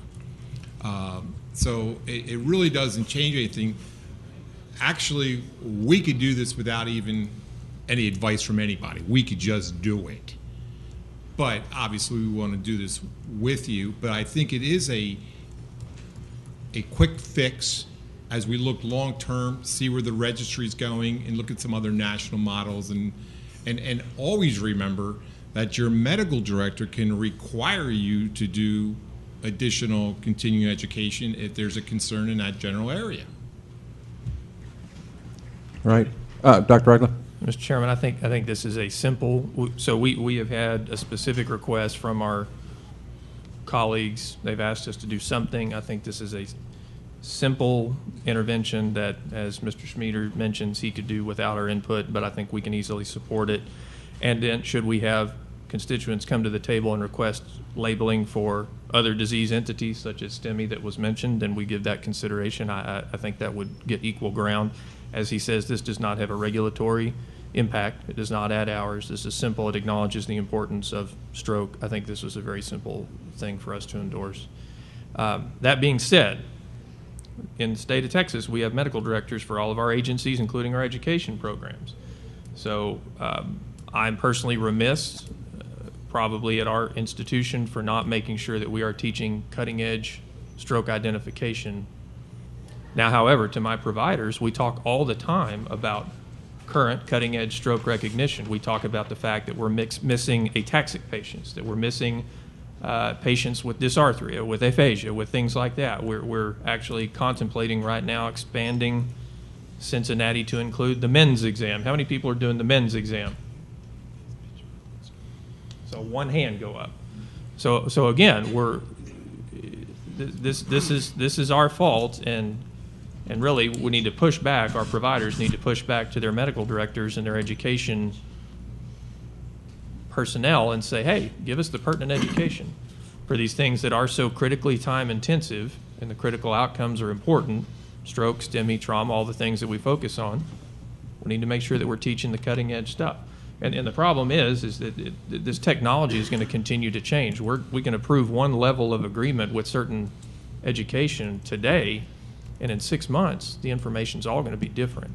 So it really doesn't change anything. Actually, we could do this without even any advice from anybody. We could just do it. But obviously, we want to do this with you. But I think it is a quick fix as we look long term, see where the registry is going, and look at some other national models. And always remember that your medical director can require you to do additional continuing education if there's a concern in that general area. Right. Dr. Regler? Mr. Chairman, I think this is a simple, so we have had a specific request from our colleagues. They've asked us to do something. I think this is a simple intervention that, as Mr. Schmieder mentions, he could do without our input, but I think we can easily support it. And then should we have constituents come to the table and request labeling for other disease entities such as STEMI that was mentioned, then we give that consideration. I think that would get equal ground. As he says, this does not have a regulatory impact. It does not add hours. This is simple. It acknowledges the importance of stroke. I think this was a very simple thing for us to endorse. That being said, in the state of Texas, we have medical directors for all of our agencies, including our education programs. So I'm personally remiss, probably at our institution, for not making sure that we are teaching cutting-edge stroke identification. Now, however, to my providers, we talk all the time about current cutting-edge stroke recognition. We talk about the fact that we're missing ataxic patients, that we're missing patients with dysarthria, with aphasia, with things like that. We're actually contemplating right now expanding Cincinnati to include the men's exam. How many people are doing the men's exam? So one hand go up. So again, this is our fault, and really we need to push back. Our providers need to push back to their medical directors and their education personnel and say, hey, give us the pertinent education for these things that are so critically time intensive, and the critical outcomes are important. Stroke, STEMI, trauma, all the things that we focus on. We need to make sure that we're teaching the cutting edge stuff. And the problem is that this technology is going to continue to change. We can approve one level of agreement with certain education today, and in 6 months, the information is all going to be different.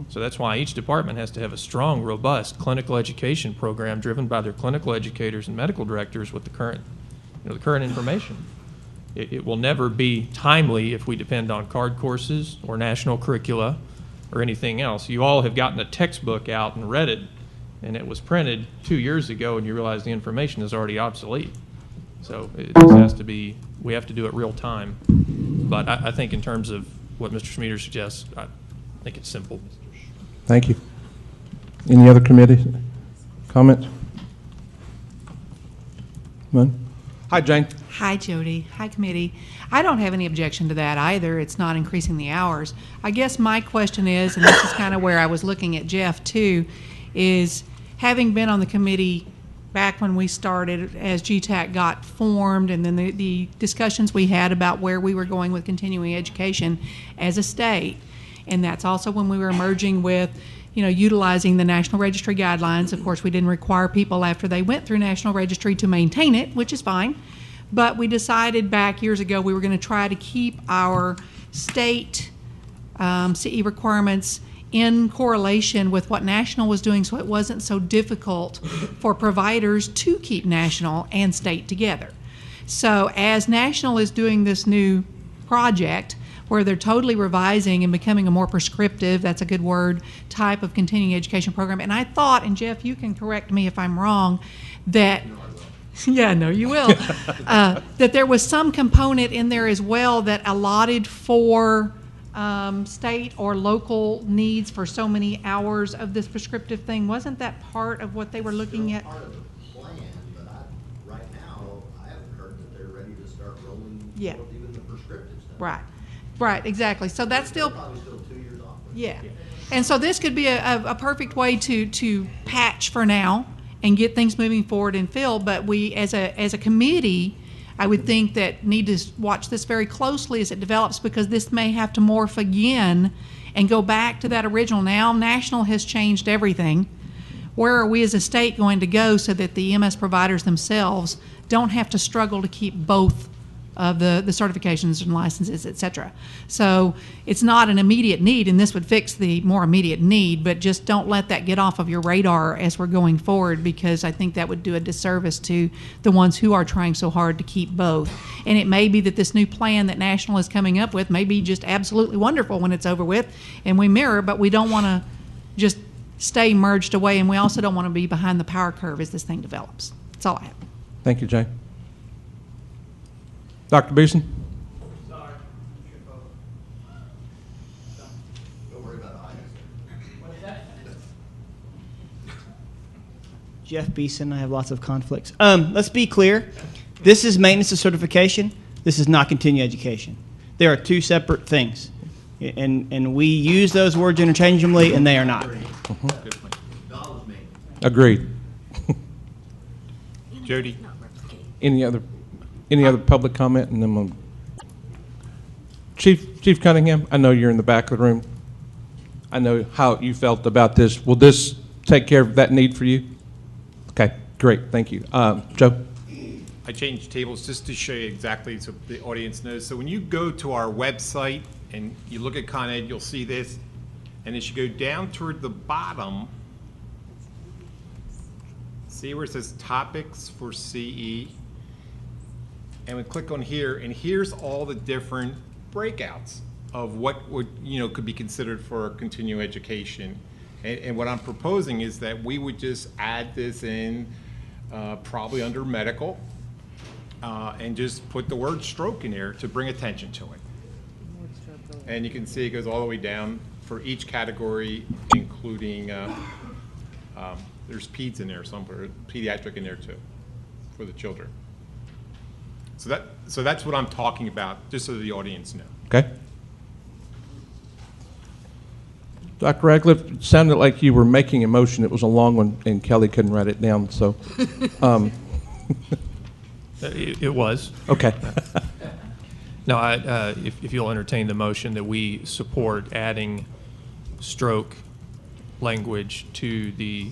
So that's why each department has to have a strong, robust clinical education program driven by their clinical educators and medical directors with the current, the current information. It will never be timely if we depend on card courses or national curricula or anything else. You all have gotten a textbook out and read it, and it was printed 2 years ago, and you realize the information is already obsolete. So it just has to be, we have to do it real time. But I think in terms of what Mr. Schmieder suggests, I think it's simple. Thank you. Any other committee comments? None? Hi, Jane. Hi, Jody. Hi, committee. I don't have any objection to that either. It's not increasing the hours. I guess my question is, and this is kind of where I was looking at Jeff too, is having been on the committee back when we started as GTAC got formed, and then the discussions we had about where we were going with continuing education as a state. And that's also when we were merging with, utilizing the National Registry guidelines. Of course, we didn't require people after they went through National Registry to maintain it, which is fine. But we decided back years ago we were going to try to keep our state CE requirements in correlation with what National was doing, so it wasn't so difficult for providers to keep National and state together. So as National is doing this new project, where they're totally revising and becoming a more prescriptive, that's a good word, type of continuing education program. And I thought, and Jeff, you can correct me if I'm wrong, that yeah, no, you will. That there was some component in there as well that allotted for state or local needs for so many hours of this prescriptive thing. Wasn't that part of what they were looking at? Part of the plan, but right now, I haven't heard that they're ready to start rolling Yeah. forth even the prescriptive stuff. Right, right, exactly. So that's still, They're probably still 2 years off. yeah. And so this could be a perfect way to patch for now and get things moving forward and fill. But we, as a committee, I would think that need to watch this very closely as it develops, because this may have to morph again and go back to that original. Now national has changed everything. Where are we as a state going to go so that the EMS providers themselves don't have to struggle to keep both of the certifications and licenses, et cetera? So it's not an immediate need, and this would fix the more immediate need, but just don't let that get off of your radar as we're going forward, because I think that would do a disservice to the ones who are trying so hard to keep both. And it may be that this new plan that National is coming up with may be just absolutely wonderful when it's over with and we mirror, but we don't want to just stay merged away, and we also don't want to be behind the power curve as this thing develops. That's all I have. Thank you, Jay. Dr. Beeson? Sorry. Don't worry about it. What is that? Jeff Beeson. I have lots of conflicts. Let's be clear. This is maintenance of certification. This is not continuing education. There are two separate things. And we use those words interchangeably, and they are not. Agreed. Jody? Any other public comment? And then we'll... Chief Cunningham, I know you're in the back of the room. I know how you felt about this. Will this take care of that need for you? Okay, great, thank you. Joe? I changed tables just to show you exactly so the audience knows. So when you go to our website and you look at Con Ed, you'll see this. And as you go down toward the bottom, see where it says Topics for CE? And we click on here, and here's all the different breakouts of what would, could be considered for continuing education. And what I'm proposing is that we would just add this in probably under medical and just put the word stroke in there to bring attention to it. And you can see it goes all the way down for each category, including there's peds in there somewhere, pediatric in there too, for the children. So that's what I'm talking about, just so the audience know. Okay. Dr. Radcliffe, it sounded like you were making a motion. It was a long one, and Kelly couldn't write it down, so. It was. Okay. No, if you'll entertain the motion that we support adding stroke language to the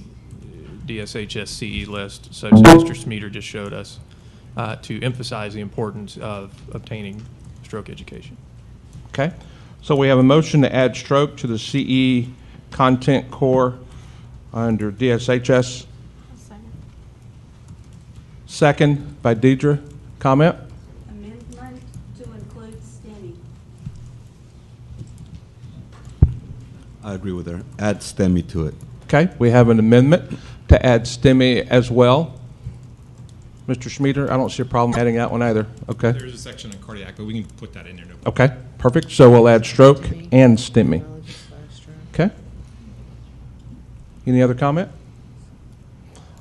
DSHS CE list, such as Mr. Smeater just showed us, to emphasize the importance of obtaining stroke education. Okay. So we have a motion to add stroke to the CE content core under DSHS. Second by Deidre. Comment? Amendment to include STEMI. I agree with her. Add STEMI to it. Okay. We have an amendment to add STEMI as well. Mr. Schmieder, I don't see a problem adding that one either. Okay. There's a section on cardiac, but we can put that in there. No problem. Okay. Perfect. So we'll add stroke and STEMI. Okay. Any other comment?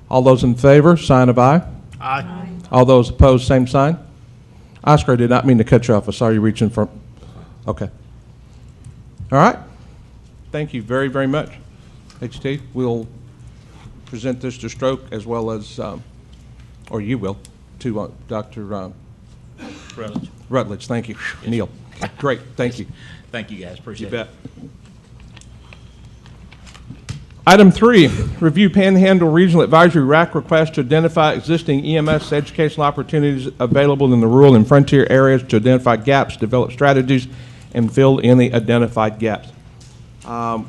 All those in favor, sign of aye. Aye. All those opposed, same sign. Oscar, I did not mean to cut you off. I saw you reaching for. Okay. All right. Thank you very, very much. HT, we'll present this to stroke as well as, or you will, to Dr. Rutledge. Rutledge. Thank you. Yes. Neil. Great. Thank you. Thank you, guys. Appreciate You it. bet. Item 3, review Panhandle Regional Advisory RAC request to identify existing EMS educational opportunities available in the rural and frontier areas to identify gaps, develop strategies, and fill in the identified gaps.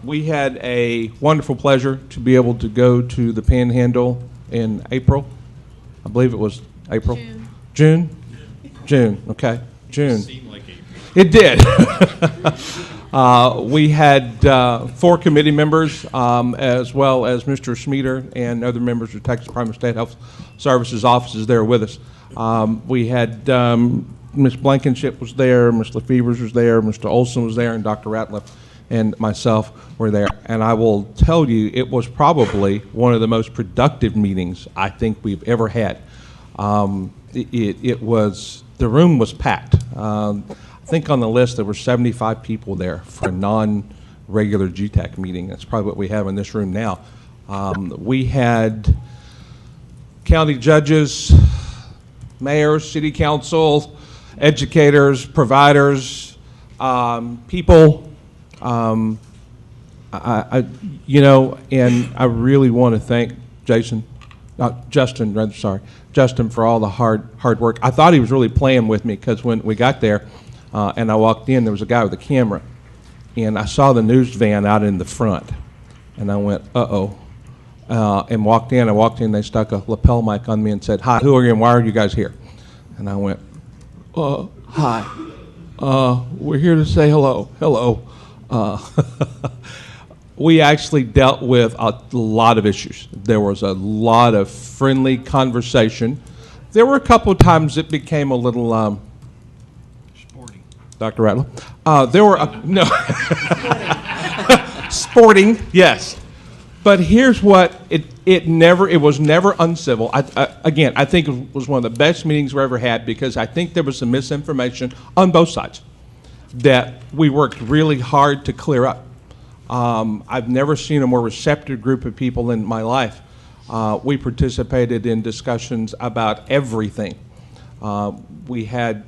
We had a wonderful pleasure to be able to go to the Panhandle in April. I believe it was April. June. June. Okay. June. Seemed like April. It did. We had 4 committee members, as well as Mr. Smeater and other members of Texas Department of State Health Services offices there with us. We had Ms. Blankenship was there, Ms. Lefevers was there, Mr. Olson was there, and Dr. Ratliff and myself were there. And I will tell you, it was probably one of the most productive meetings I think we've ever had. It was, the room was packed. I think on the list there were 75 people there for a non-regular GTAC meeting. That's probably what we have in this room now. We had county judges, mayors, city council, educators, providers, people. You know, and I really want to thank Justin, for all the hard work. I thought he was really playing with me because when we got there and I walked in, there was a guy with a camera, and I saw the news van out in the front, and I went, uh-oh, and walked in. They stuck a lapel mic on me and said, "Hi, who are you and why are you guys here?" And I went, "Hi, we're here to say hello." We actually dealt with a lot of issues. There was a lot of friendly conversation. There were a couple of times it became a little sporting. Dr. Rattler. There were no sporting, yes. But here's what it was never uncivil. Again, I think it was one of the best meetings we ever had because I think there was some misinformation on both sides that we worked really hard to clear up. I've never seen a more receptive group of people in my life. We participated in discussions about everything. We had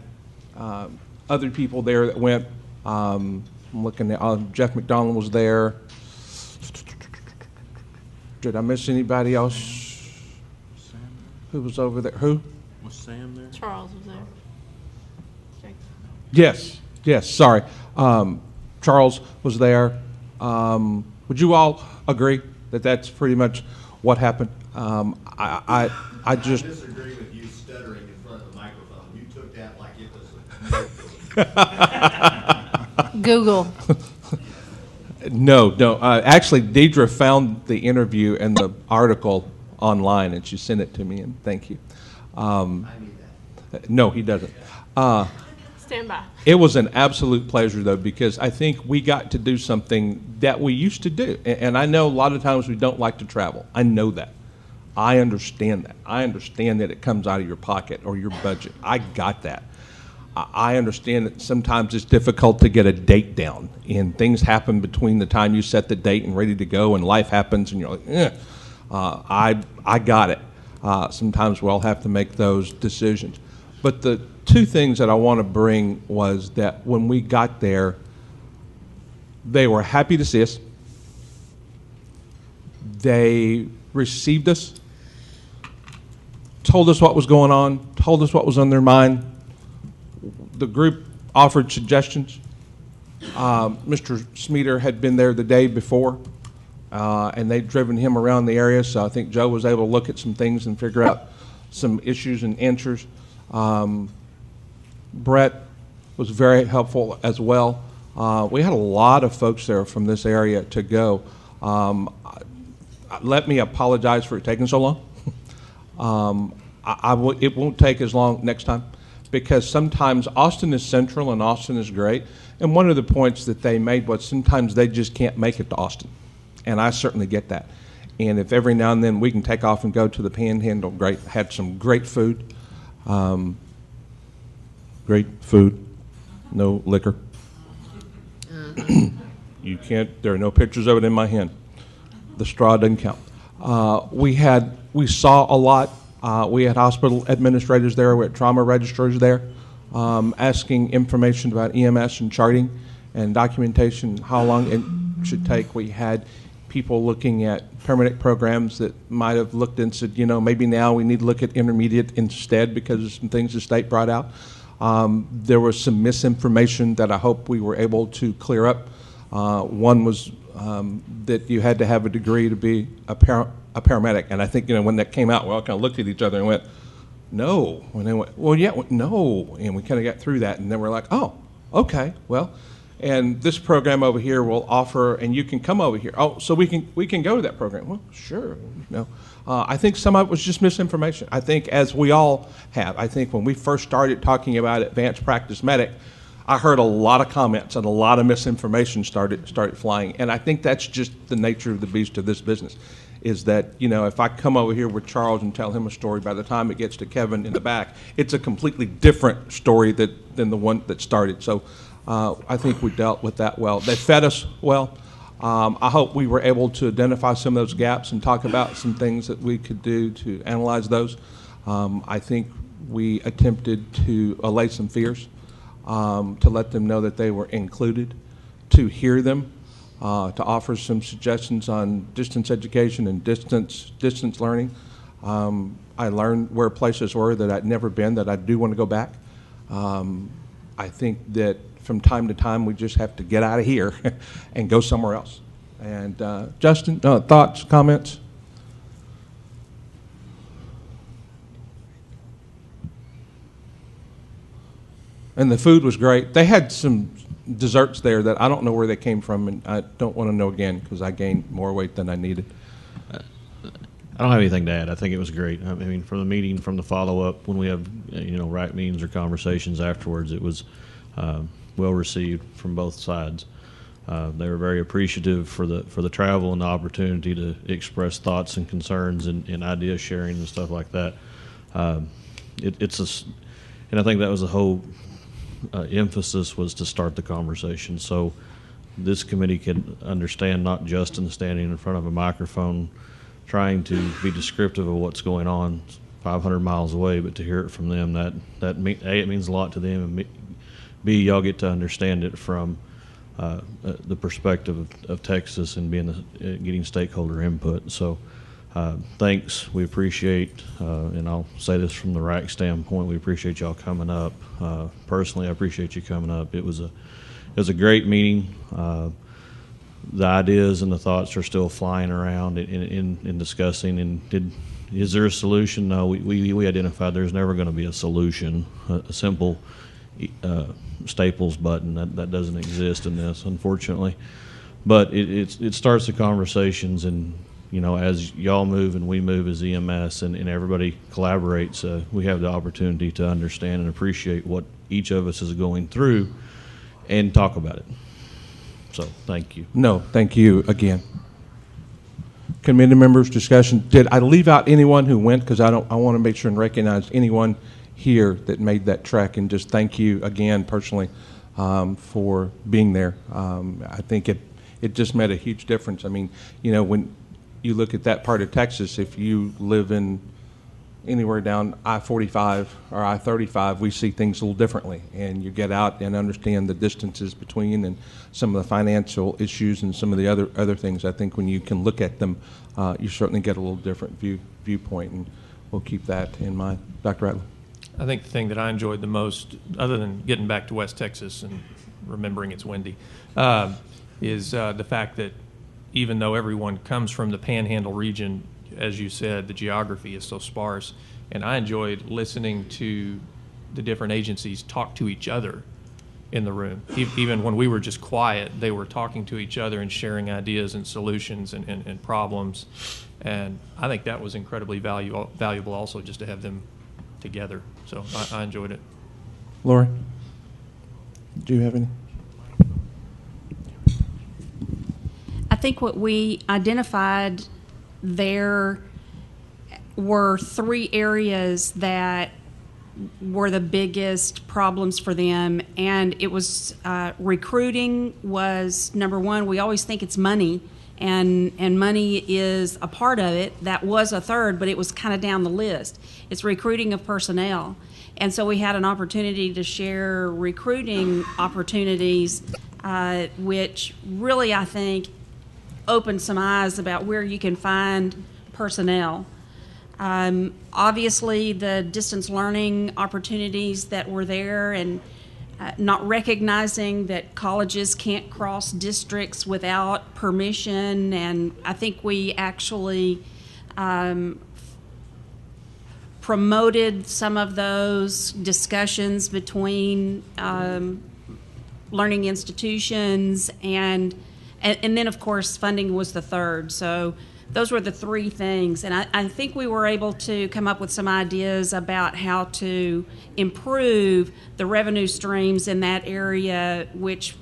other people there that went, I'm looking at, Jeff McDonald was there. Did I miss anybody else? Who was over there? Who? Was Sam there? Charles was there. Yes, sorry. Charles was there. Would you all agree that that's pretty much what happened? I just... I disagree with you stuttering in front of the microphone. You took that like it was Google. No. Actually, Deidre found the interview and the article online, and she sent it to me, and thank you. I need that. No, he doesn't. Stand by. It was an absolute pleasure, though, because I think we got to do something that we used to do. And I know a lot of times we don't like to travel. I know that. I understand that. I understand that it comes out of your pocket or your budget. I got that. I understand that sometimes it's difficult to get a date down, and things happen between the time you set the date and ready to go, and life happens, and you're like, I got it. Sometimes we'll have to make those decisions. But the two things that I want to bring was that when we got there, they were happy to see us. They received us, told us what was going on, told us what was on their mind. The group offered suggestions. Mr. Smeater had been there the day before, and they'd driven him around the area, so I think Joe was able to look at some things and figure out some issues and answers. Brett was very helpful as well. We had a lot of folks there from this area to go. Let me apologize for it taking so long. It won't take as long next time, because sometimes Austin is central and Austin is great. And one of the points that they made was sometimes they just can't make it to Austin. And I certainly get that. And if every now and then we can take off and go to the Panhandle, great. Had some great food. Great food. No liquor. You can't, there are no pictures of it in my hand. The straw doesn't count. We saw a lot. We had hospital administrators there, we had trauma registrars there, asking information about EMS and charting and documentation, how long it should take. We had people looking at paramedic programs that might have looked and said, you know, maybe now we need to look at intermediate instead because of some things the state brought out. There was some misinformation that I hope we were able to clear up. One was that you had to have a degree to be a paramedic. And I think, you know, when that came out, we all kind of looked at each other and went, no. And they went, well, yeah, no. And we kind of got through that. And then we're like, oh, Okay, well, and this program over here will offer, and you can come over here. Oh, so we can go to that program. Well, sure. I think some of it was just misinformation. I think, as we all have, I think when we first started talking about advanced practice medic, I heard a lot of comments and a lot of misinformation started flying. And I think that's just the nature of the beast of this business, is that, if I come over here with Charles and tell him a story, by the time it gets to Kevin in the back, it's a completely different story than the one that started. So I think we dealt with that well. They fed us well. I hope we were able to identify some of those gaps and talk about some things that we could do to analyze those. I think we attempted to allay some fears, to let them know that they were included, to hear them, to offer some suggestions on distance education and distance learning. I learned where places were that I'd never been that I do want to go back. I think that from time to time we just have to get out of here and go somewhere else. And Justin, thoughts, comments? And the food was great. They had some desserts there that I don't know where they came from, and I don't want to know again because I gained more weight than I needed. I don't have anything to add. I think it was great. I mean, from the meeting, from the follow-up, when we have, RAC meetings or conversations afterwards, it was well received from both sides. They were very appreciative for the travel and the opportunity to express thoughts and concerns and idea sharing and stuff like that. And I think that was the whole emphasis, was to start the conversation. So this committee can understand, not just in standing in front of a microphone trying to be descriptive of what's going on 500 miles away, but to hear it from them, A, it means a lot to them, and B, y'all get to understand it from the perspective of Texas and getting stakeholder input. So thanks, we appreciate, and I'll say this from the RAC standpoint, we appreciate y'all coming up. Personally, I appreciate you coming up. It was a great meeting. The ideas and the thoughts are still flying around in discussing. And is there a solution? No, we identified there's never going to be a solution, a simple Staples button that doesn't exist in this, unfortunately. But it starts the conversations, and as y'all move and we move as EMS, and everybody collaborates, we have the opportunity to understand and appreciate what each of us is going through and talk about it. So thank you. No, thank you again. Committee members, discussion. Did I leave out anyone who went? Because I want to make sure and recognize anyone here that made that trek, and just thank you again personally for being there. I think it just made a huge difference. I mean, when you look at that part of Texas, if you live in anywhere down I-45 or I-35, we see things a little differently, and you get out and understand the distances between and some of the financial issues and some of the other things. I think when you can look at them, you certainly get a little different viewpoint, and we'll keep that in mind. Dr. Rattler. I think the thing that I enjoyed the most, other than getting back to West Texas and remembering it's windy, is the fact that even though everyone comes from the Panhandle region, as you said, the geography is so sparse, and I enjoyed listening to the different agencies talk to each other in the room. Even when we were just quiet, they were talking to each other and sharing ideas and solutions and problems, and I think that was incredibly valuable also, just to have them together. So I enjoyed it. Lori, do you have any? I think what we identified there were 3 areas that were the biggest problems for them, and it was recruiting was number one. We always think it's money, and money is a part of it. That was a third, but it was kind of down the list. It's recruiting of personnel. And so we had an opportunity to share recruiting opportunities, which really, I think, opened some eyes about where you can find personnel. Obviously, the distance learning opportunities that were there, and not recognizing that colleges can't cross districts without permission, and I think we actually promoted some of those discussions between learning institutions, and then, of course, funding was the third. So those were the three things. And I think we were able to come up with some ideas about how to improve the revenue streams in that area, which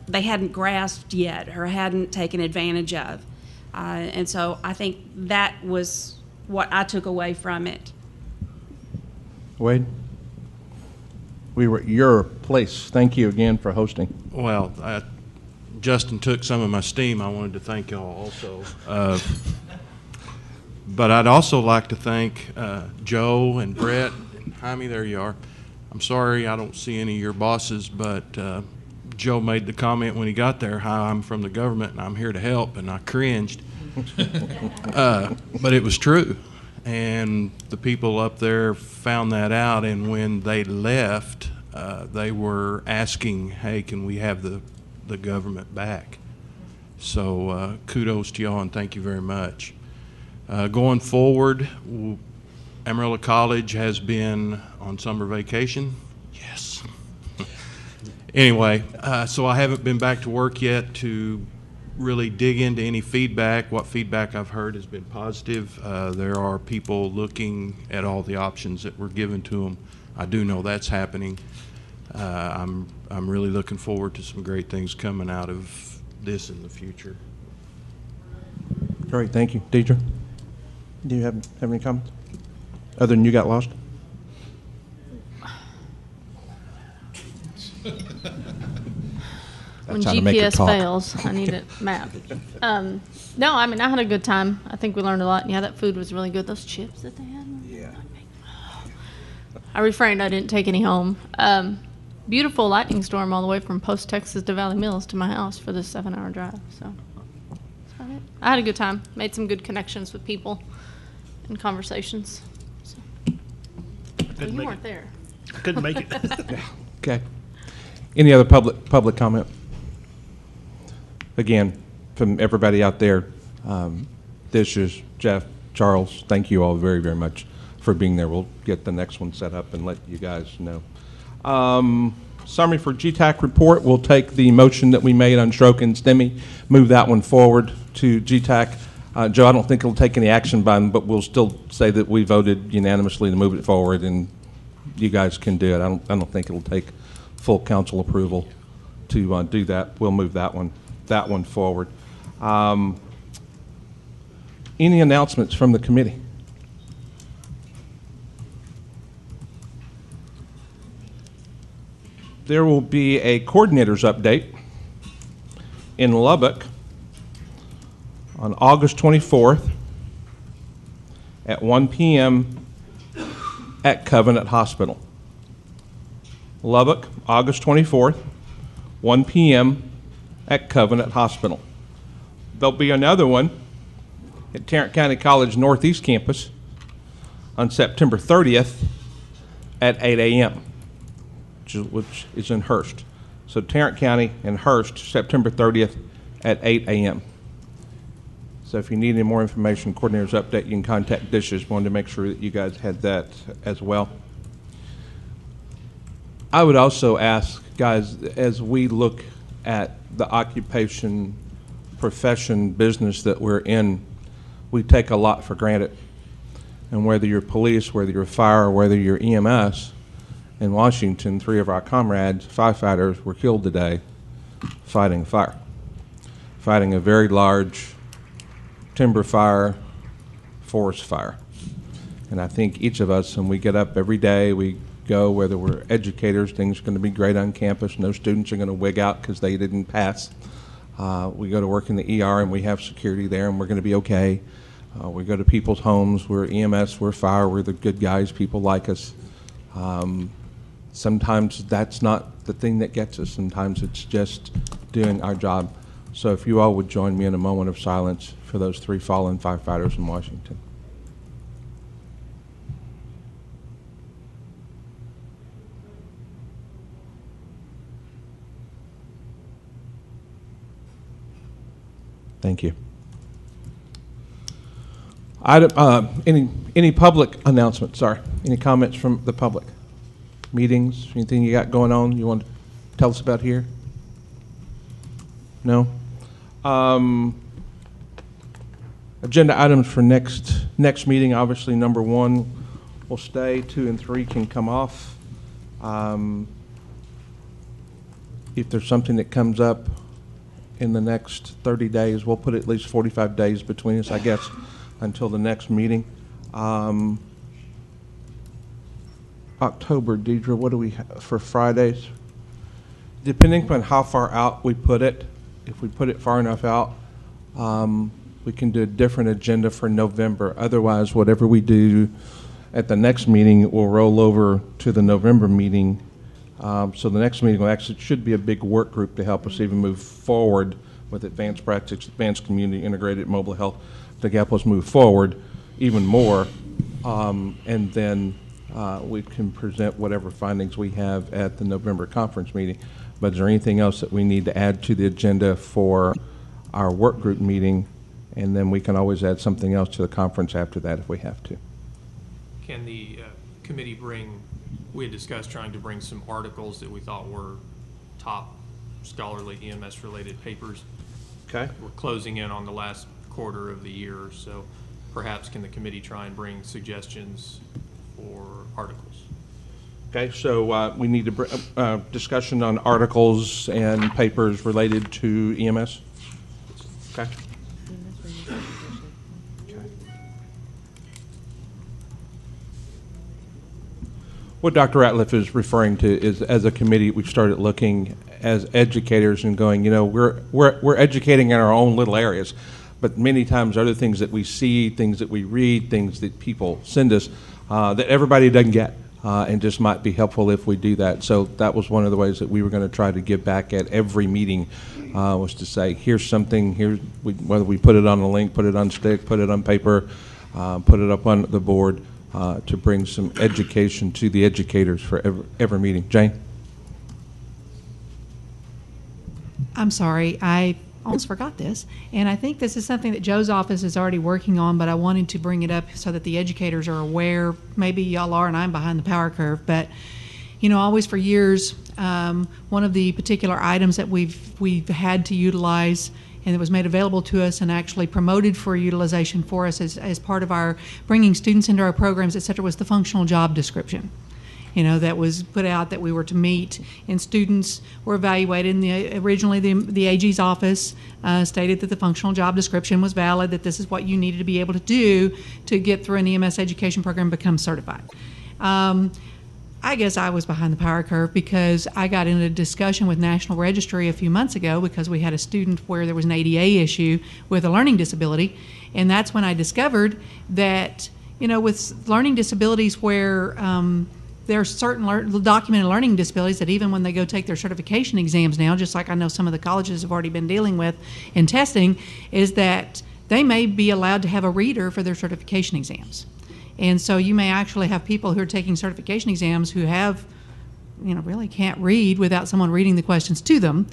they hadn't grasped yet or hadn't taken advantage of. And so I think that was what I took away from it. Wade? We were at your place. Thank you again for hosting. Well, Justin took some of my steam. I wanted to thank y'all also. But I'd also like to thank Joe and Brett and Jaime. There you are. I'm sorry I don't see any of your bosses, but Joe made the comment when he got there, "Hi, I'm from the government and I'm here to help," and I cringed. But it was true. And the people up there found that out, and when they left, they were asking, "Hey, can we have the government back?" So kudos to y'all, and thank you very much. Going forward, Amarillo College has been on summer vacation. Yes. Anyway, so I haven't been back to work yet to really dig into any feedback. What feedback I've heard has been positive. There are people looking at all the options that were given to them. I do know that's happening. I'm really looking forward to some great things coming out of this in the future. Great, thank you. Deidre, do you have any comments? Other than you got lost? When That's how to make her GPS talk. fails, I need a map. No, I mean, I had a good time. I think we learned a lot. And yeah, that food was really good. Those chips that they had. Yeah. I refrained. I didn't take any home. Beautiful lightning storm all the way from Post Texas to Valley Mills to my house for this 7-hour drive. So that's about it. I had a good time. Made some good connections with people and conversations. So. Well, you weren't there. Couldn't make it. Okay. Any other public comment? Again, from everybody out there, this is Jeff, Charles. Thank you all very, very much for being there. We'll get the next one set up and let you guys know. Summary for GTAC report. We'll take the motion that we made on stroke and STEMI, move that one forward to GTAC. Joe, I don't think it'll take any action by them, but we'll still say that we voted unanimously to move it forward, and you guys can do it. I don't think it'll take full council approval to do that. We'll move that one forward. Any announcements from the committee? There will be a coordinators update in Lubbock on August 24th at 1 p.m. at Covenant Hospital. Lubbock, August 24th, 1 p.m. at Covenant Hospital. There'll be another one at Tarrant County College Northeast Campus on September 30th at 8 a.m., which is in Hurst. So Tarrant County and Hurst, September 30th at 8 a.m. So if you need any more information, coordinators update, you can contact Dishes. Wanted to make sure that you guys had that as well. I would also ask, guys, as we look at the occupation, profession, business that we're in, we take a lot for granted. And whether you're police, whether you're fire, whether you're EMS, in Washington, 3 of our comrades, firefighters, were killed today fighting a fire, fighting a very large timber fire, forest fire. And I think each of us, when we get up every day, we go, whether we're educators, things are going to be great on campus, no students are going to wig out because they didn't pass. We go to work in the ER and we have security there and we're going to be okay. We go to people's homes, we're EMS, we're fire, we're the good guys, people like us. Sometimes that's not the thing that gets us. Sometimes it's just doing our job. So if you all would join me in a moment of silence for those 3 fallen firefighters in Washington. Thank you. Any public announcements? Sorry, any comments from the public? Meetings, anything you got going on you want to tell us about here? No? Agenda items for next meeting, obviously, number 1 will stay, 2 and 3 can come off. If there's something that comes up in the next 30 days, we'll put at least 45 days between us, I guess, until the next meeting. October, Deidre, what do we have for Fridays? Depending upon how far out we put it, if we put it far enough out, we can do a different agenda for November. Otherwise, whatever we do at the next meeting will roll over to the November meeting. So the next meeting will actually should be a big work group to help us even move forward with advanced practice, advanced community, integrated mobile health, to help us move forward even more. And then we can present whatever findings we have at the November conference meeting. But is there anything else that we need to add to the agenda for our work group meeting? And then we can always add something else to the conference after that if we have to. Can the committee bring, we had discussed trying to bring some articles that we thought were top scholarly EMS-related papers. Okay. We're closing in on the last quarter of the year, so perhaps can the committee try and bring suggestions for articles? Okay, so we need to discussion on articles and papers related to EMS. Okay. What Dr. Ratliff is referring to is, as a committee, we've started looking as educators and going, you know, we're educating in our own little areas, but many times other things that we see, things that we read, things that people send us, that everybody doesn't get, and just might be helpful if we do that. So that was one of the ways that we were going to try to give back at every meeting, was to say, here's something, whether we put it on a link, put it on stick, put it on paper, put it up on the board, to bring some education to the educators for every meeting. Jane? I'm sorry, I almost forgot this, and I think this is something that Joe's office is already working on, but I wanted to bring it up so that the educators are aware. Maybe y'all are and I'm behind the power curve, but you know, always for years, one of the particular items that we've had to utilize and it was made available to us and actually promoted for utilization for us as part of our bringing students into our programs, et cetera, was the functional job description. You know, that was put out that we were to meet, and students were evaluated. And originally, the AG's office stated that the functional job description was valid, that this is what you needed to be able to do to get through an EMS education program and become certified. I guess I was behind the power curve because I got into a discussion with National Registry a few months ago because we had a student where there was an ADA issue with a learning disability, and that's when I discovered that, you know, with learning disabilities where there are certain documented learning disabilities that even when they go take their certification exams now, just like I know some of the colleges have already been dealing with in testing, is that they may be allowed to have a reader for their certification exams. And so you may actually have people who are taking certification exams who have, you know, really can't read without someone reading the questions to them.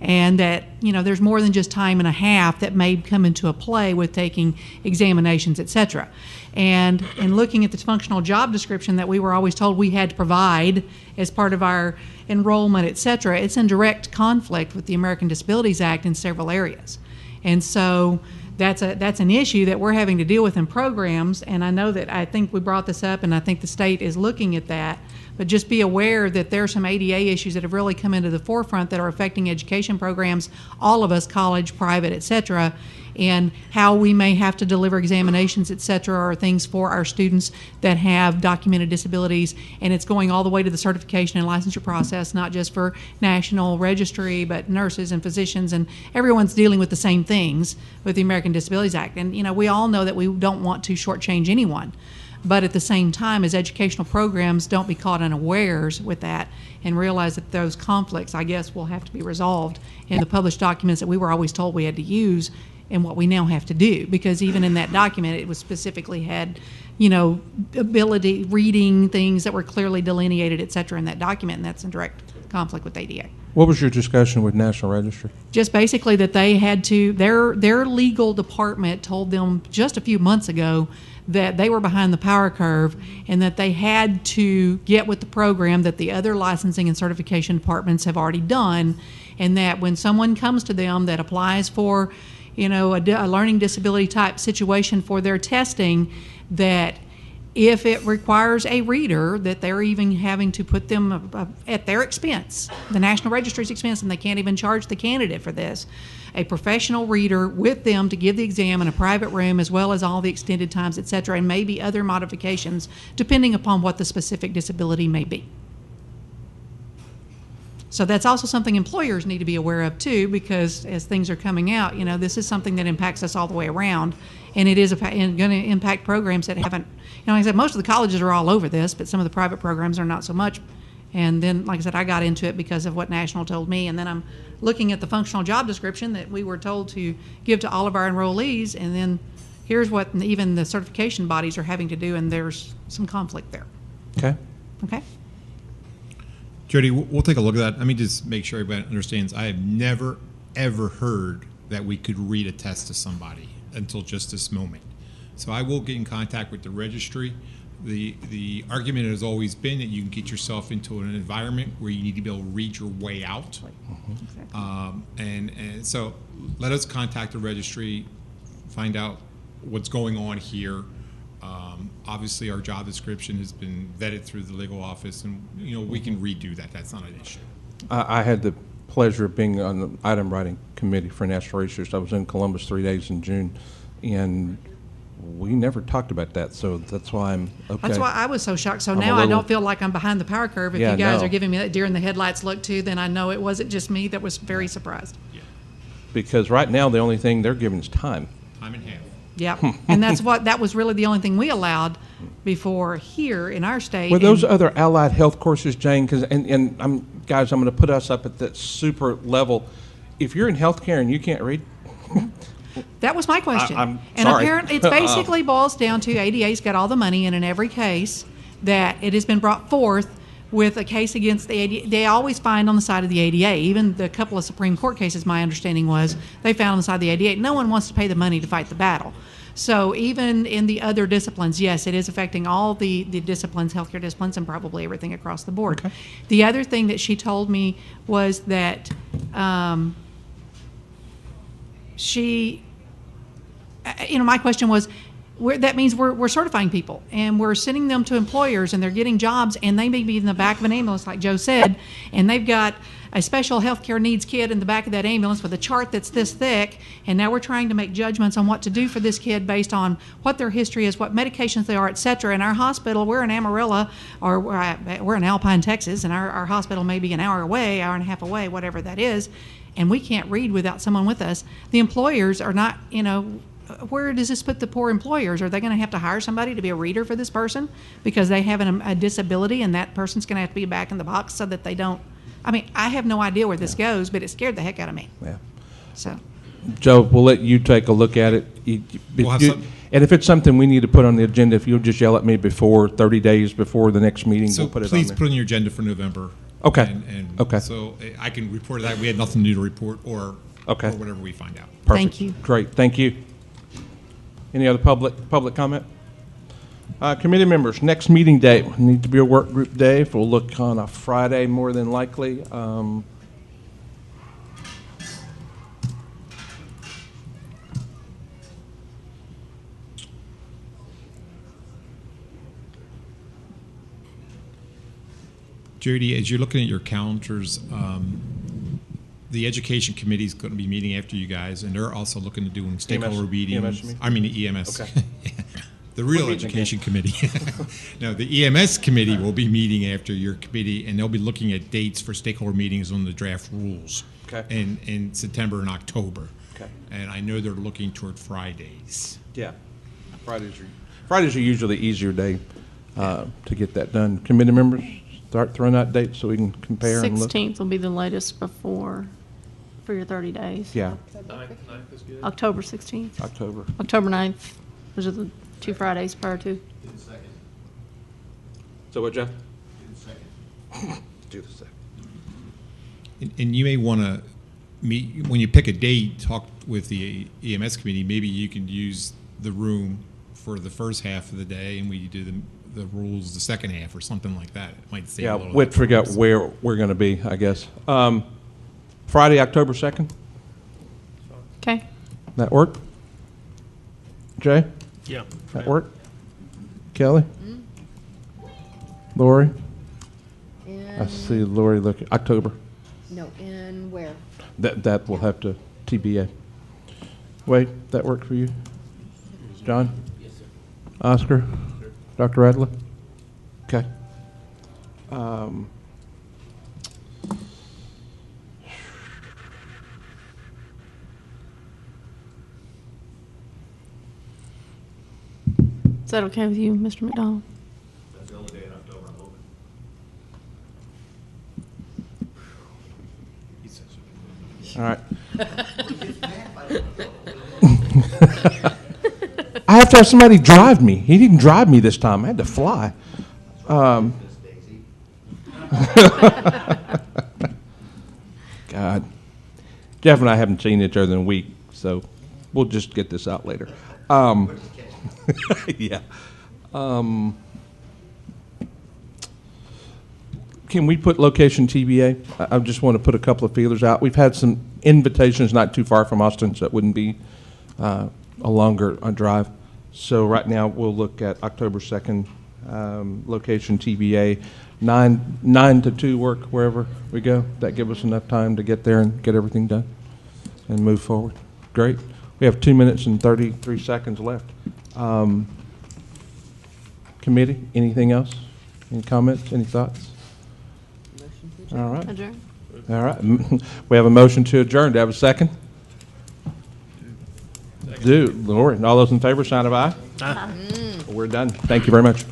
And that, you know, there's more than just time and a half that may come into a play with taking examinations, et cetera. And in looking at the functional job description that we were always told we had to provide as part of our enrollment, et cetera, it's in direct conflict with the American Disabilities Act in several areas. And so that's an issue that we're having to deal with in programs, and I know that I think we brought this up, and I think the state is looking at that, but just be aware that there are some ADA issues that have really come into the forefront that are affecting education programs, all of us, college, private, et cetera, and how we may have to deliver examinations, et cetera, or things for our students that have documented disabilities, and it's going all the way to the certification and licensure process, not just for National Registry, but nurses and physicians, and everyone's dealing with the same things with the American Disabilities Act. And, you know, we all know that we don't want to shortchange anyone, but at the same time, as educational programs, don't be caught unawares with that and realize that those conflicts, I guess, will have to be resolved in the published documents that we were always told we had to use and what we now have to do, because even in that document it was specifically had, you know, ability reading things that were clearly delineated, et cetera, in that document, and that's in direct conflict with ADA. What was your discussion with National Registry? Just basically that they had to, their legal department told them just a few months ago that they were behind the power curve and that they had to get with the program that the other licensing and certification departments have already done, and that when someone comes to them that applies for, a learning disability type situation for their testing, that if it requires a reader, that they're even having to put them at their expense, the National Registry's expense, and they can't even charge the candidate for this, a professional reader with them to give the exam in a private room, as well as all the extended times, et cetera, and maybe other modifications depending upon what the specific disability may be. So that's also something employers need to be aware of too, because as things are coming out, this is something that impacts us all the way around, and it is going to impact programs that haven't, like I said, most of the colleges are all over this, but some of the private programs are not so much. And then, like I said, I got into it because of what National told me, and then I'm looking at the functional job description that we were told to give to all of our enrollees, and then here's what even the certification bodies are having to do, and there's some conflict there. Okay. Okay. Jody, we'll take a look at that. Let me just make sure everybody understands. I have never, ever heard that we could read a test to somebody until just this moment. So I will get in contact with the registry. The argument has always been that you can get yourself into an environment where you need to be able to read your way out. And so let us contact the registry, find out what's going on here. Obviously, our job description has been vetted through the legal office, and we can redo that. That's not an issue. I had the pleasure of being on the item writing committee for National Registry. I was in Columbus 3 days in June, and we never talked about that, so that's why I'm okay. That's why I was so shocked. So now I don't feel like I'm behind the power curve. If you guys are giving me that deer in the headlights look too, then I know it wasn't just me that was very surprised. Yeah. Because right now the only thing they're giving is time. Time and half. Yeah, and that was really the only thing we allowed before here in our state. Were those other allied health courses, Jane? Because I'm going to put us up at that super level. If you're in healthcare and you can't read. That was my question. I'm and sorry. Apparently, it basically boils down to ADA's got all the money, and in every case that it has been brought forth with a case against the ADA, they always find on the side of the ADA. Even the couple of Supreme Court cases, my understanding was, they found on the side of the ADA. No one wants to pay the money to fight the battle. So even in the other disciplines, yes, it is affecting all the disciplines, healthcare disciplines, and probably everything across the board. Okay. The other thing that she told me was that my question was, that means we're certifying people, and we're sending them to employers, and they're getting jobs, and they may be in the back of an ambulance, like Joe said, and they've got a special healthcare needs kid in the back of that ambulance with a chart that's this thick, and now we're trying to make judgments on what to do for this kid based on what their history is, what medications they are, et cetera. In our hospital, we're in Amarillo, or we're in Alpine, Texas, and our hospital may be an hour away, hour and a half away, whatever that is, and we can't read without someone with us. The employers are not, where does this put the poor employers? Are they going to have to hire somebody to be a reader for this person because they have a disability, and that person's going to have to be back in the box so that they don't? I mean, I have no idea where this goes, but it scared the heck out of me. Yeah. So, Joe, we'll let you take a look at it. And if it's something we need to put on the agenda, if you'll just yell at me before 30 days before the next meeting, So we'll put it on please there. put it on your agenda for November. Okay. And so I can report that. We had nothing new to report or whatever we find out. Perfect. Thank you. Great. Thank you. Any other public comment? Committee members, next meeting date need to be a work group day. If we'll look on a Friday, more than likely. Jody, as you're looking at your calendars, the education committee is going to be meeting after you guys, and they're also looking to doing stakeholder meetings. EMS, I mean the EMS. Okay. The real education committee. No, the EMS committee will be meeting after your committee, and they'll be looking at dates for stakeholder meetings on the draft rules in September and October. Okay. And I know they're looking toward Fridays. Yeah. Fridays are usually the easier day to get that done. Committee members, start throwing out dates so we can compare and look. 16th will be the latest for your 30 days. Yeah. 9th is good. October 16th. October 9th. Those are the 2 Fridays prior to. So what, Jeff? Do the second. Do the second. And you may want to meet, when you pick a date, talk with the EMS committee. Maybe you can use the room for the first half of the day, and we do the rules the second half or something like that. It might save a little. We'd figure out where we're going to be, I guess. Friday, October 2nd. Okay. That work? Jay? Yeah. That work? Kelly? Lori? I see Lori looking. October. No, in where? That will have to TBA. Wade, that work for you? John? Yes, sir. Oscar? Dr. Radler? Okay. Is that okay with you, Mr. McDonald? That's the only day in October I'm open. All right. I have to have somebody drive me. He didn't drive me this time. I had to fly. God. Jeff and I haven't seen each other in a week, so we'll just get this out later. Yeah. Can we put location TBA? I just want to put a couple of feelers out. We've had some invitations not too far from Austin, so it wouldn't be a longer drive. So right now, we'll look at October 2nd, location TBA, 9 to 2 work wherever we go. That give us enough time to get there and get everything done and move forward. Great. We have 2 minutes and 33 seconds left. Committee, anything else? Any comments, any thoughts? All right. Adjourn. All right. We have a motion to adjourn. Do I have a second? Do. Lori, all those in favor, sign of aye. We're done. Thank you very much.